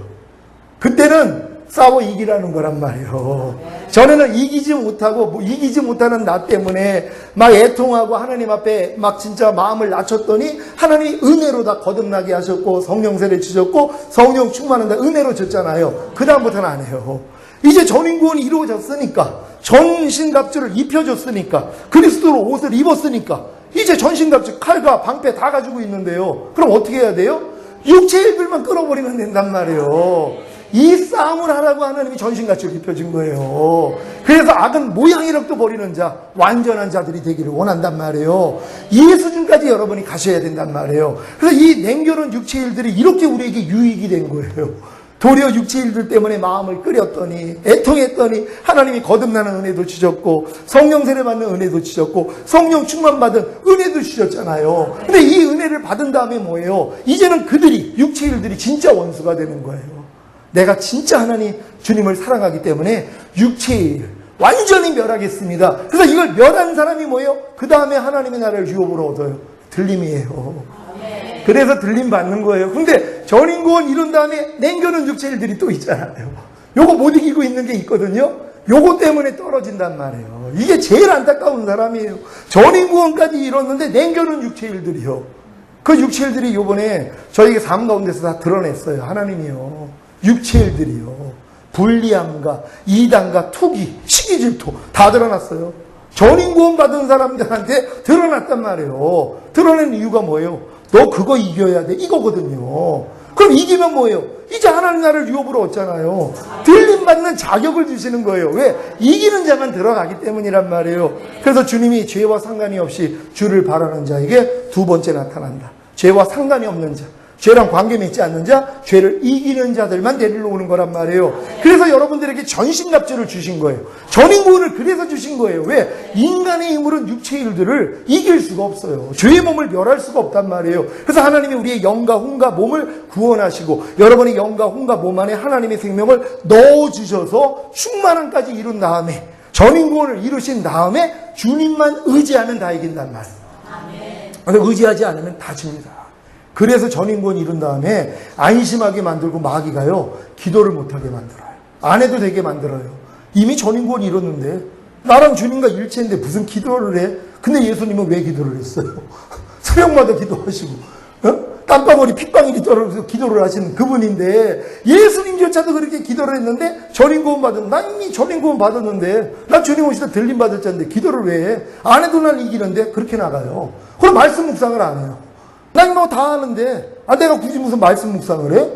그때는 싸워 이기라는 거란 말이에요. 전에는 이기지 못하고 이기지 못하는 나 때문에 막 애통하고 하나님 앞에 막 진짜 마음을 낮췄더니 하나님이 은혜로 다 거듭나게 하셨고 성령세를 주셨고 성령 충만한다 은혜로 줬잖아요. 그 다음부터는 안 해요. 이제 전인구원이 이루어졌으니까 전신갑주를 입혀줬으니까 그리스도로 옷을 입었으니까 이제 전신갑주 칼과 방패 다 가지고 있는데요. 그럼 어떻게 해야 돼요? 육체의 일들만 끌어버리면 된단 말이에요. 이 싸움을 하라고 하나님이 전신갑주를 입혀준 거예요. 그래서 악은 모양이력도 버리는 자, 완전한 자들이 되기를 원한단 말이에요. 이 수준까지 여러분이 가셔야 된단 말이에요. 그래서 이 냉겨놓은 육체의 일들이 이렇게 우리에게 유익이 된 거예요. 도리어 육체의 일들 때문에 마음을 끓였더니 애통했더니 하나님이 거듭나는 은혜도 주셨고 성령 세례 받는 은혜도 주셨고 성령 충만 받은 은혜도 주셨잖아요. 근데 이 은혜를 받은 다음에 뭐예요? 이제는 그들이 육체의 일들이 진짜 원수가 되는 거예요. 내가 진짜 하나님 주님을 사랑하기 때문에 육체의 일 완전히 멸하겠습니다. 그래서 이걸 멸한 사람이 뭐예요? 그 다음에 하나님의 나라를 유업으로 얻어요. 들림이에요. 그래서 들림 받는 거예요. 근데 전인구원 이룬 다음에 냉겨놓은 육체의 일들이 또 있잖아요. 요거 못 이기고 있는 게 있거든요. 요거 때문에 떨어진단 말이에요. 이게 제일 안타까운 사람이에요. 전인구원까지 이뤘는데 냉겨놓은 육체의 일들이요. 그 육체의 일들이 요번에 저에게 삶 가운데서 다 드러냈어요. 하나님이요. 육체의 일들이요. 불리함과 이단과 투기, 시기 질투 다 드러났어요. 전인구원 받은 사람들한테 드러났단 말이에요. 드러낸 이유가 뭐예요? 너 그거 이겨야 돼. 이거거든요. 그럼 이기면 뭐예요? 이제 하나님 나라를 유업으로 얻잖아요. 들림받는 자격을 주시는 거예요. 왜? 이기는 자만 들어가기 때문이란 말이에요. 그래서 주님이 죄와 상관이 없이 주를 바라는 자에게 두 번째 나타난다. 죄와 상관이 없는 자. 죄랑 관계 맺지 않는 자, 죄를 이기는 자들만 데리러 오는 거란 말이에요. 그래서 여러분들에게 전신갑주를 주신 거예요. 전인구원을 그래서 주신 거예요. 왜? 인간의 힘으로는 육체의 일들을 이길 수가 없어요. 죄의 몸을 멸할 수가 없단 말이에요. 그래서 하나님이 우리의 영과 혼과 몸을 구원하시고 여러분의 영과 혼과 몸 안에 하나님의 생명을 넣어주셔서 충만함까지 이룬 다음에 전인구원을 이루신 다음에 주님만 의지하면 다 이긴단 말이에요. 근데 의지하지 않으면 다 집니다. 그래서 전인구원 이룬 다음에 안심하게 만들고 마귀가요 기도를 못하게 만들어요. 안 해도 되게 만들어요. 이미 전인구원 이뤘는데 나랑 주님과 일체인데 무슨 기도를 해? 근데 예수님은 왜 기도를 했어요? 새벽마다 기도하시고 땀방울이 핏방울이 떨어져서 기도를 하시는 그분인데 예수님조차도 그렇게 기도를 했는데 전인구원 받은 나 이미 전인구원 받았는데 나 주님 오시다 들림 받을 자인데 기도를 왜 해? 안 해도 난 이기는데 그렇게 나가요. 그럼 말씀 묵상을 안 해요. 난 뭐 다 아는데 내가 굳이 무슨 말씀 묵상을 해?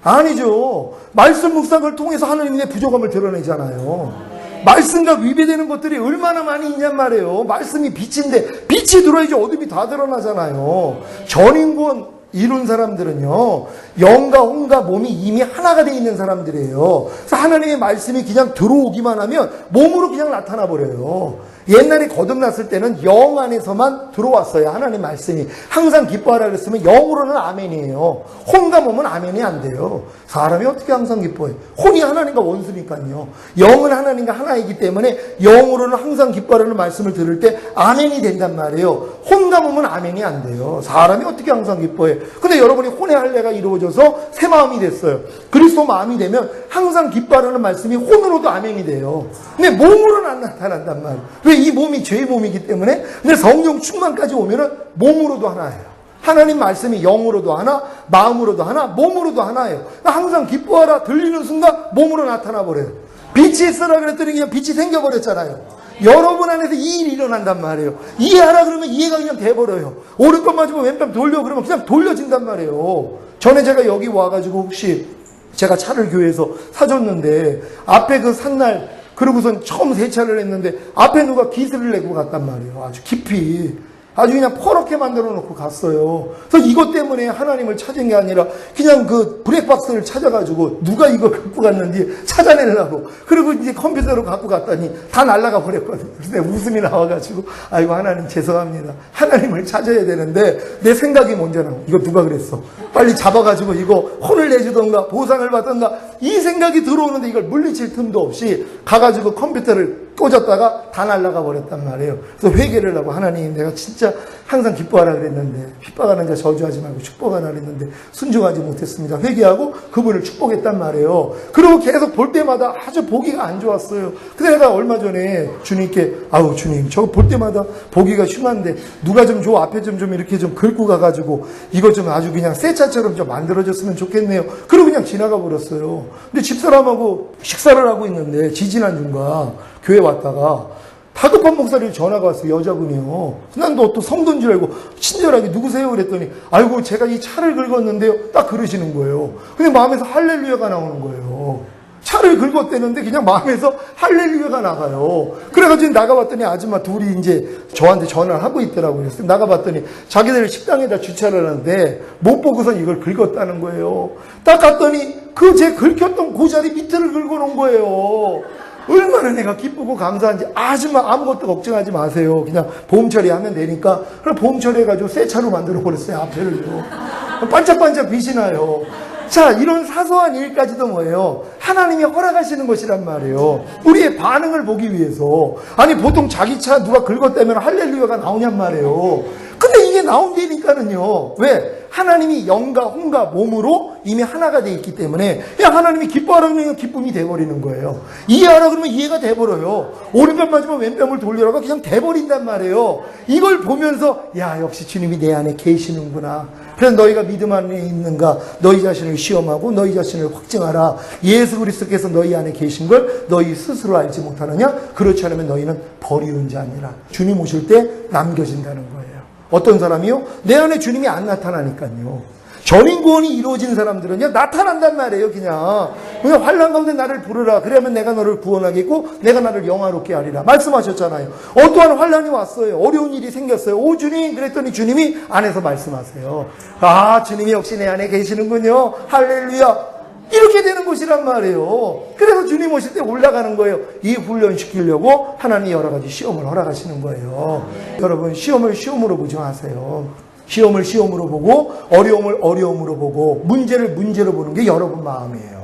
아니죠. 말씀 묵상을 통해서 하나님의 부족함을 드러내잖아요. 말씀과 위배되는 것들이 얼마나 많이 있냔 말이에요. 말씀이 빛인데 빛이 들어야지 어둠이 다 드러나잖아요. 전인구원 이룬 사람들은요 영과 혼과 몸이 이미 하나가 돼 있는 사람들이에요. 그래서 하나님의 말씀이 그냥 들어오기만 하면 몸으로 그냥 나타나 버려요. 옛날에 거듭났을 때는 영 안에서만 들어왔어요. 하나님 말씀이 항상 기뻐하라 그랬으면 영으로는 아멘이에요. 혼과 몸은 아멘이 안 돼요. 사람이 어떻게 항상 기뻐해요? 혼이 하나님과 원수니까요. 영은 하나님과 하나이기 때문에 영으로는 항상 기뻐하라는 말씀을 들을 때 아멘이 된단 말이에요. 혼과 몸은 아멘이 안 돼요. 사람이 어떻게 항상 기뻐해? 근데 여러분이 혼의 할례가 이루어져서 새 마음이 됐어요. 그리스도 마음이 되면 항상 기뻐하라는 말씀이 혼으로도 아멘이 돼요. 근데 몸으로는 안 나타난단 말이에요. 왜? 이 몸이 죄의 몸이기 때문에. 근데 성령 충만까지 오면은 몸으로도 하나예요. 하나님 말씀이 영으로도 하나, 마음으로도 하나, 몸으로도 하나예요. 항상 기뻐하라 들리는 순간 몸으로 나타나 버려요. 빛이 있으라 그랬더니 그냥 빛이 생겨버렸잖아요. 여러분 안에서 이 일이 일어난단 말이에요. 이해하라 그러면 이해가 그냥 돼버려요. 오른편 맞으면 왼편 돌려 그러면 그냥 돌려진단 말이에요. 전에 제가 여기 와가지고 혹시 제가 차를 교회에서 사줬는데 앞에 그 산날 그러고선 처음 세차를 했는데 앞에 누가 기스를 내고 갔단 말이에요. 아주 깊이. 아주 그냥 퍼렇게 만들어 놓고 갔어요. 그래서 이것 때문에 하나님을 찾은 게 아니라 그냥 그 블랙박스를 찾아가지고 누가 이거 갖고 갔는지 찾아내려고. 그리고 이제 컴퓨터로 갖고 갔더니 다 날아가 버렸거든요. 그래서 웃음이 나와가지고 아이고 하나님 죄송합니다. 하나님을 찾아야 되는데 내 생각이 먼저 나고 이거 누가 그랬어? 빨리 잡아가지고 이거 혼을 내주던가 보상을 받던가 이 생각이 들어오는데 이걸 물리칠 틈도 없이 가가지고 컴퓨터를 꽂았다가 다 날아가 버렸단 말이에요. 그래서 회개를 하고 하나님 내가 진짜 항상 기뻐하라 그랬는데 핍박하는 자 저주하지 말고 축복하라 그랬는데 순종하지 못했습니다. 회개하고 그분을 축복했단 말이에요. 그리고 계속 볼 때마다 아주 보기가 안 좋았어요. 근데 내가 얼마 전에 주님께 아우 주님 저거 볼 때마다 보기가 흉한데 누가 좀 저 앞에 좀 이렇게 좀 긁고 가가지고 이거 좀 아주 그냥 새 차처럼 좀 만들어졌으면 좋겠네요. 그리고 그냥 지나가 버렸어요. 근데 집사람하고 식사를 하고 있는데 지지난주인가 교회 왔다가 다급한 목소리로 전화가 왔어요. 여자분이요. 난 또 성도인 줄 알고 친절하게 누구세요? 그랬더니 아이고 제가 이 차를 긁었는데요. 딱 그러시는 거예요. 근데 마음에서 할렐루야가 나오는 거예요. 차를 긁었대는데 그냥 마음에서 할렐루야가 나가요. 그래가지고 나가봤더니 아줌마 둘이 이제 저한테 전화를 하고 있더라고요. 그래서 나가봤더니 자기들 식당에다 주차를 하는데 못 보고선 이걸 긁었다는 거예요. 딱 갔더니 그 제 긁혔던 그 자리 밑을 긁어놓은 거예요. 얼마나 내가 기쁘고 감사한지. 아줌마 아무것도 걱정하지 마세요. 그냥 보험 처리하면 되니까. 그럼 보험 처리해가지고 새 차로 만들어 버렸어요. 앞에를요. 반짝반짝 빛이 나요. 자, 이런 사소한 일까지도 뭐예요? 하나님이 허락하시는 것이란 말이에요. 우리의 반응을 보기 위해서. 아니 보통 자기 차 누가 긁었다면 할렐루야가 나오냔 말이에요. 근데 이게 나온다니까는요. 왜? 하나님이 영과 혼과 몸으로 이미 하나가 돼 있기 때문에 그냥 하나님이 기뻐하라 그러면 기쁨이 돼버리는 거예요. 이해하라 그러면 이해가 돼버려요. 오른편 맞으면 왼편을 돌리라고 그냥 돼버린단 말이에요. 이걸 보면서 야 역시 주님이 내 안에 계시는구나. 그래서 너희가 믿음 안에 있는가 너희 자신을 시험하고 너희 자신을 확증하라. 예수 그리스도께서 너희 안에 계신 걸 너희 스스로 알지 못하느냐? 그렇지 않으면 너희는 버리운 자니라. 주님 오실 때 남겨진다는 거예요. 어떤 사람이요? 내 안에 주님이 안 나타나니까요. 전인구원이 이루어진 사람들은요 나타난단 말이에요. 그냥 환난 가운데 나를 부르라. 그러면 내가 너를 구원하겠고 내가 나를 영화롭게 하리라 말씀하셨잖아요. 어떠한 환난이 왔어요. 어려운 일이 생겼어요. 오 주님 그랬더니 주님이 안에서 말씀하세요. 아 주님이 역시 내 안에 계시는군요. 할렐루야. 이렇게 되는 것이란 말이에요. 그래서 주님 오실 때 올라가는 거예요. 이 훈련시키려고 하나님이 여러 가지 시험을 허락하시는 거예요. 여러분 시험을 시험으로 보지 마세요. 시험을 시험으로 보고 어려움을 어려움으로 보고 문제를 문제로 보는 게 여러분 마음이에요.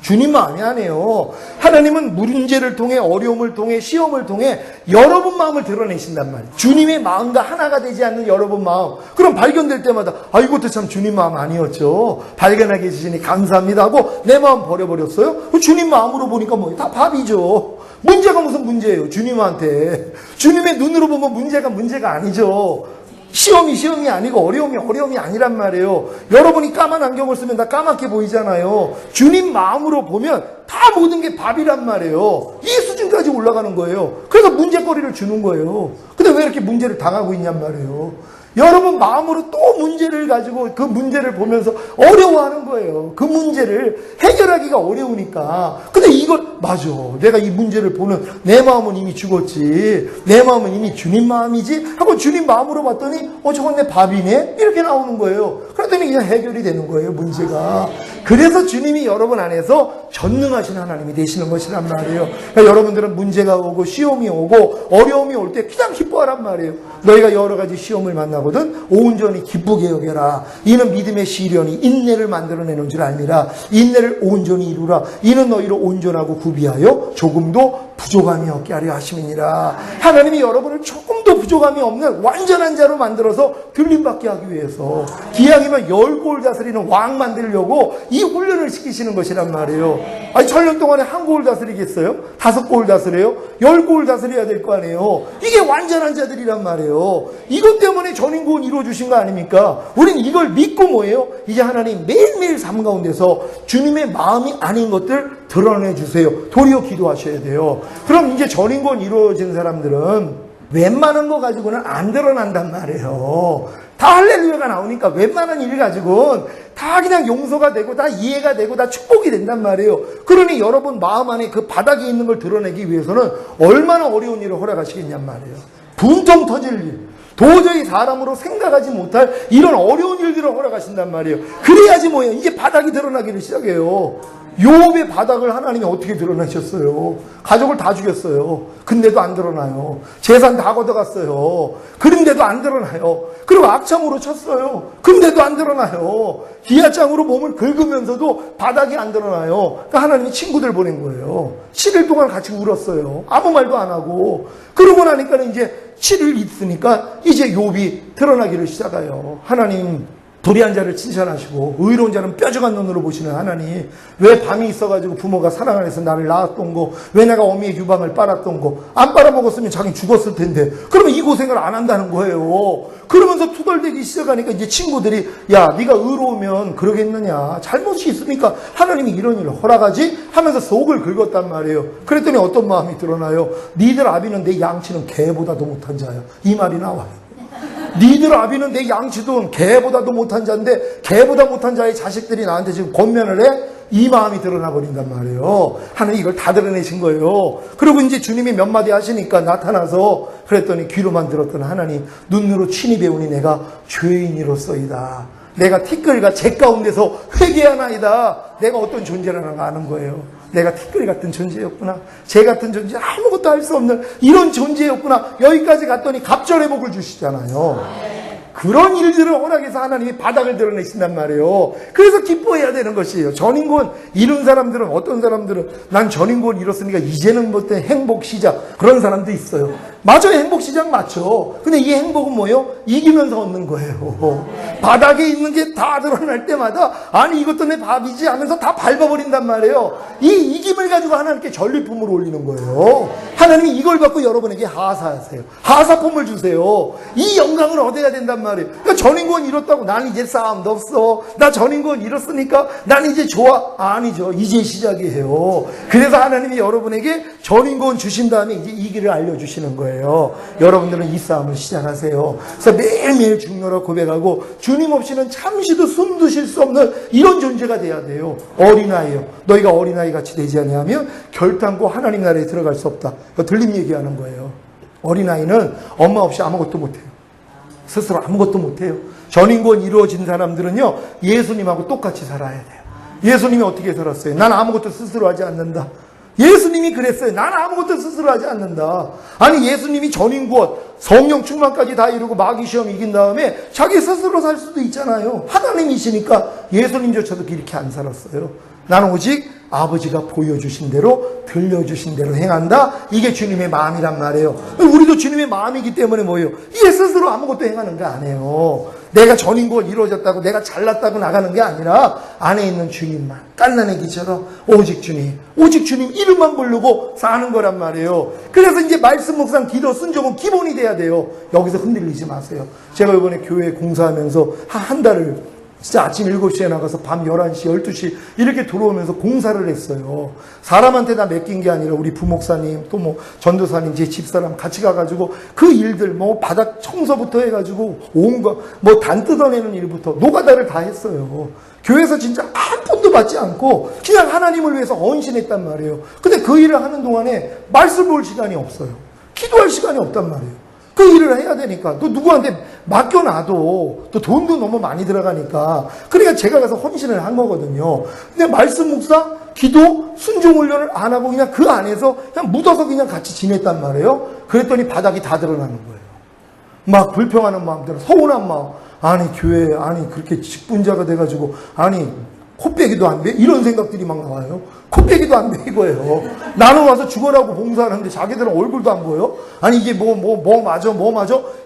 주님 마음이 아니에요. 하나님은 문제를 통해 어려움을 통해 시험을 통해 여러분 마음을 드러내신단 말이에요. 주님의 마음과 하나가 되지 않는 여러분 마음. 그럼 발견될 때마다 아 이것도 참 주님 마음 아니었죠. 발견하게 해주시니 감사합니다 하고 내 마음 버려버렸어요. 주님 마음으로 보니까 뭐 다 밥이죠. 문제가 무슨 문제예요. 주님한테. 주님의 눈으로 보면 문제가 아니죠. 시험이 아니고 어려움이 아니란 말이에요. 여러분이 까만 안경을 쓰면 다 까맣게 보이잖아요. 주님 마음으로 보면 다 모든 게 밥이란 말이에요. 이 수준까지 올라가는 거예요. 그래서 문제거리를 주는 거예요. 근데 왜 이렇게 문제를 당하고 있냔 말이에요. 여러분 마음으로 또 문제를 가지고 그 문제를 보면서 어려워하는 거예요. 그 문제를 해결하기가 어려우니까. 근데 이걸 맞아. 내가 이 문제를 보는 내 마음은 이미 죽었지. 내 마음은 이미 주님 마음이지. 하고 주님 마음으로 봤더니 저건 내 밥이네. 이렇게 나오는 거예요. 그랬더니 그냥 해결이 되는 거예요. 문제가. 그래서 주님이 여러분 안에서 전능하신 하나님이 되시는 것이란 말이에요. 그러니까 여러분들은 문제가 오고 시험이 오고 어려움이 올 때 그냥 기뻐하란 말이에요. 너희가 여러 가지 시험을 만나거든 온전히 기쁘게 여겨라. 이는 믿음의 시련이 인내를 만들어내는 줄 알미라. 인내를 온전히 이루라. 이는 너희를 온전하고 구비하여 조금도 부족함이 없게 하려 하심이니라. 하나님이 여러분을 조금도 부족함이 없는 완전한 자로 만들어서 들림받게 하기 위해서 기왕이면 10골 다스리는 왕 만들려고 이 훈련을 시키시는 것이란 말이에요. 아니 천년 동안에 한 골 다스리겠어요? 5골 다스려요? 10골 다스려야 될 거 아니에요. 이게 완전한 자들이란 말이에요. 이것 때문에 전인구원 이루어주신 거 아닙니까? 우린 이걸 믿고 뭐예요? 이제 하나님 매일매일 삶 가운데서 주님의 마음이 아닌 것들 드러내주세요. 도리어 기도하셔야 돼요. 그럼 이제 전인구원 이루어진 사람들은 웬만한 거 가지고는 안 드러난단 말이에요. 다 할렐루야가 나오니까 웬만한 일 가지고는 다 그냥 용서가 되고 다 이해가 되고 다 축복이 된단 말이에요. 그러니 여러분 마음 안에 그 바닥에 있는 걸 드러내기 위해서는 얼마나 어려운 일을 허락하시겠냔 말이에요. 분통 터질 일. 도저히 사람으로 생각하지 못할 이런 어려운 일들을 허락하신단 말이에요. 그래야지 뭐예요? 이제 바닥이 드러나기를 시작해요. 욥의 바닥을 하나님이 어떻게 드러내셨어요? 가족을 다 죽였어요. 근데도 안 드러나요. 재산 다 걷어갔어요. 그런데도 안 드러나요. 그리고 악창으로 쳤어요. 근데도 안 드러나요. 기아장으로 몸을 긁으면서도 바닥이 안 드러나요. 그러니까 하나님이 친구들 보낸 거예요. 7일 동안 같이 울었어요. 아무 말도 안 하고. 그러고 나니까 이제 7일 있으니까 이제 욥이 드러나기를 시작해요. 하나님, 불의한 자를 칭찬하시고 의로운 자는 뾰족한 눈으로 보시는 하나님, 왜 밤이 있어가지고 부모가 사랑 안에서 나를 낳았던 거, 왜 내가 어미의 유방을 빨았던 거, 안 빨아먹었으면 자기는 죽었을 텐데 그러면 이 고생을 안 한다는 거예요. 그러면서 투덜대기 시작하니까 이제 친구들이, 야, 네가 의로우면 그러겠느냐, 잘못이 있으니까 하나님이 이런 일을 허락하지? 하면서 속을 긁었단 말이에요. 그랬더니 어떤 마음이 드러나요? 니들 아비는 내 양치는 개보다도 못한 자야, 이 말이 나와요. 니들 아비는 내 양치도 개보다도 못한 자인데 개보다 못한 자의 자식들이 나한테 지금 권면을 해? 이 마음이 드러나 버린단 말이에요. 하나님 이걸 다 드러내신 거예요. 그리고 이제 주님이 몇 마디 하시니까 나타나서, 그랬더니 귀로만 들었던 하나님, 눈으로 친히 배우니 내가 죄인이로소이다. 내가 티끌과 재 가운데서 회개하나이다. 내가 어떤 존재라는가 아는 거예요. 내가 티끌 같은 존재였구나. 재 같은 존재, 아무것도 할 수 없는 이런 존재였구나. 여기까지 갔더니 갑절의 복을 주시잖아요. 그런 일들을 허락해서 하나님이 바닥을 드러내신단 말이에요. 그래서 기뻐해야 되는 것이에요. 전인권 이룬 사람들은, 어떤 사람들은 난 전인권 이뤘으니까 이제는 뭐 행복 시작, 그런 사람도 있어요. 맞아요. 행복 시작 맞죠. 근데 이 행복은 뭐예요? 이기면서 얻는 거예요. 바닥에 있는 게 다 드러날 때마다, 아니 이것도 내 밥이지 하면서 다 밟아버린단 말이에요. 이 이김을 가지고 하나님께 전리품을 올리는 거예요. 하나님이 이걸 갖고 여러분에게 하사하세요. 하사품을 주세요. 이 영광을 얻어야 된단 말이에요. 그러니까 전인권 이뤘다고 난 이제 싸움도 없어, 나 전인권 이뤘으니까 난 이제 좋아, 아니죠. 이제 시작이에요. 그래서 하나님이 여러분에게 전인권 주신 다음에 이제 이 길을 알려주시는 거예요. 여러분들은 이 싸움을 시작하세요. 그래서 매일매일 중요로 고백하고, 주님 없이는 잠시도 숨도 쉴 수 없는 이런 존재가 돼야 돼요. 어린아이요, 너희가 어린아이 같이 되지 아니하면 결단코 하나님 나라에 들어갈 수 없다. 들림 얘기하는 거예요. 어린아이는 엄마 없이 아무것도 못해요. 스스로 아무것도 못해요. 전인권 이루어진 사람들은요, 예수님하고 똑같이 살아야 돼요. 예수님이 어떻게 살았어요? 난 아무것도 스스로 하지 않는다. 예수님이 그랬어요. 난 아무것도 스스로 하지 않는다. 아니, 예수님이 전인권, 성령 충만까지 다 이루고 마귀 시험 이긴 다음에 자기 스스로 살 수도 있잖아요. 하나님이시니까 예수님조차도 이렇게 안 살았어요. 나는 오직 아버지가 보여주신 대로, 들려주신 대로 행한다. 이게 주님의 마음이란 말이에요. 우리도 주님의 마음이기 때문에 뭐예요? 이게 스스로 아무것도 행하는 게 아니에요. 내가 전인권 이루어졌다고, 내가 잘났다고 나가는 게 아니라 안에 있는 주님만, 깐난애기처럼 오직 주님, 오직 주님 이름만 부르고 사는 거란 말이에요. 그래서 이제 말씀, 묵상, 기도, 순종은 기본이 돼야 돼요. 여기서 흔들리지 마세요. 제가 이번에 교회 공사하면서 한 달을 진짜 아침 7시에 나가서 밤 11시, 12시 이렇게 들어오면서 공사를 했어요. 사람한테 다 맡긴 게 아니라 우리 부목사님, 또 뭐 전도사님, 제 집사람 같이 가가지고 그 일들, 뭐 바닥 청소부터 해가지고 온갖 뭐 단 뜯어내는 일부터 노가다를 다 했어요. 교회에서 진짜 한 푼도 받지 않고 그냥 하나님을 위해서 헌신했단 말이에요. 근데 그 일을 하는 동안에 말씀 볼 시간이 없어요. 기도할 시간이 없단 말이에요. 그 일을 해야 되니까, 또 누구한테 맡겨놔도 또 돈도 너무 많이 들어가니까, 그러니까 제가 가서 헌신을 한 거거든요. 근데 말씀 묵상, 기도, 순종 훈련을 안 하고 그냥 그 안에서 그냥 묻어서 그냥 같이 지냈단 말이에요. 그랬더니 바닥이 다 드러나는 거예요. 막 불평하는 마음들, 서운한 마음. 아니 교회, 아니 그렇게 직분자가 돼가지고, 아니 코빼기도 안 돼? 이런 생각들이 막 나와요. 코빼기도 안 돼, 이거예요. 나는 와서 죽어라고 봉사하는데 자기들은 얼굴도 안 보여? 아니 이게 뭐 맞아?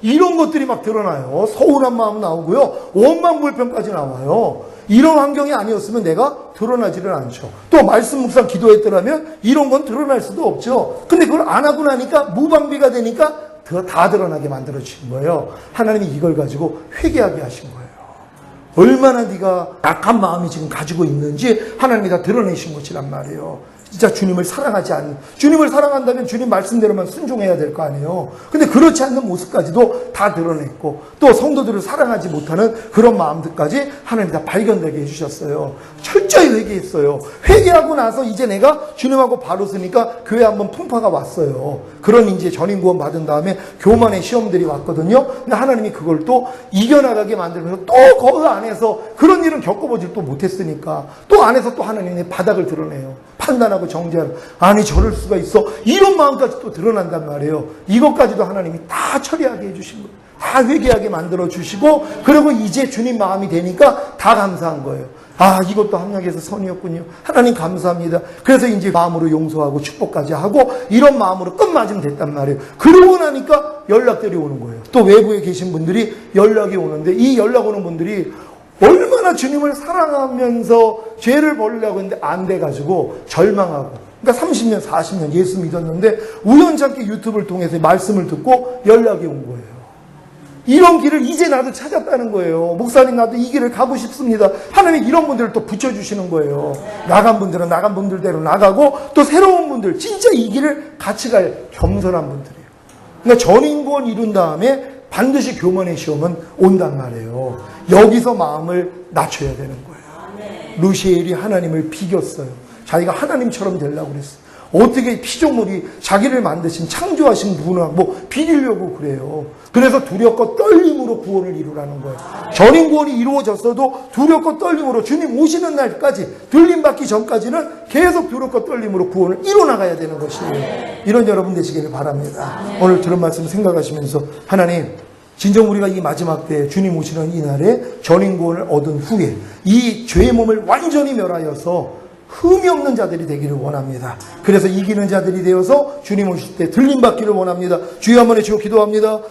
이런 것들이 막 드러나요. 서운한 마음 나오고요, 원망 불평까지 나와요. 이런 환경이 아니었으면 내가 드러나지를 않죠. 또 말씀 묵상 기도했더라면 이런 건 드러날 수도 없죠. 근데 그걸 안 하고 나니까 무방비가 되니까 다 드러나게 만들어 주신 거예요. 하나님이 이걸 가지고 회개하게 하신 거예요. 얼마나 네가 약한 마음이 지금 가지고 있는지 하나님이 다 드러내신 것이란 말이에요. 진짜 주님을 사랑하지 않는, 주님을 사랑한다면 주님 말씀대로만 순종해야 될 거 아니에요. 근데 그렇지 않는 모습까지도 다 드러냈고, 또 성도들을 사랑하지 못하는 그런 마음들까지 하나님이 다 발견되게 해주셨어요. 철저히 회개했어요. 회개하고 나서 이제 내가 주님하고 바로 서니까 교회 한번 풍파가 왔어요. 그런 이제 전인 구원 받은 다음에 교만의 시험들이 왔거든요. 근데 하나님이 그걸 또 이겨나가게 만들면서 또 그 안에서 그런 일은 겪어보질 또 못했으니까 또 안에서 또 하나님의 바닥을 드러내요. 판단하고 정죄하는, 아니 저럴 수가 있어, 이런 마음까지 또 드러난단 말이에요. 이것까지도 하나님이 다 처리하게 해주신 거예요. 다 회개하게 만들어 주시고, 그리고 이제 주님 마음이 되니까 다 감사한 거예요. 아, 이것도 합력해서 선이었군요. 하나님 감사합니다. 그래서 이제 마음으로 용서하고 축복까지 하고 이런 마음으로 끝맞으면 됐단 말이에요. 그러고 나니까 연락들이 오는 거예요. 또 외부에 계신 분들이 연락이 오는데, 이 연락 오는 분들이 얼마나 주님을 사랑하면서 죄를 벌려고 했는데 안 돼가지고 절망하고, 그러니까 30년, 40년 예수 믿었는데 우연찮게 유튜브를 통해서 말씀을 듣고 연락이 온 거예요. 이런 길을 이제 나도 찾았다는 거예요. 목사님, 나도 이 길을 가고 싶습니다. 하나님이 이런 분들을 또 붙여주시는 거예요. 나간 분들은 나간 분들대로 나가고, 또 새로운 분들, 진짜 이 길을 같이 갈 겸손한 분들이에요. 그러니까 전인권 이룬 다음에 반드시 교만의 시험은 온단 말이에요. 여기서 마음을 낮춰야 되는 거예요. 루시엘이 하나님을 비겼어요. 자기가 하나님처럼 되려고 그랬어요. 어떻게 피조물이 자기를 만드신 창조하신 분하고 비리려고 그래요. 그래서 두렵고 떨림으로 구원을 이루라는 거예요. 전인 구원이 이루어졌어도 두렵고 떨림으로, 주님 오시는 날까지, 들림받기 전까지는 계속 두렵고 떨림으로 구원을 이뤄나가야 되는 것이에요. 이런 여러분 되시기를 바랍니다. 오늘 들은 말씀 생각하시면서, 하나님, 진정 우리가 이 마지막 때 주님 오시는 이 날에 전인 구원을 얻은 후에 이 죄의 몸을 완전히 멸하여서 흠이 없는 자들이 되기를 원합니다. 그래서 이기는 자들이 되어서 주님 오실 때 들림받기를 원합니다. 주여 한번 외치고 기도합니다.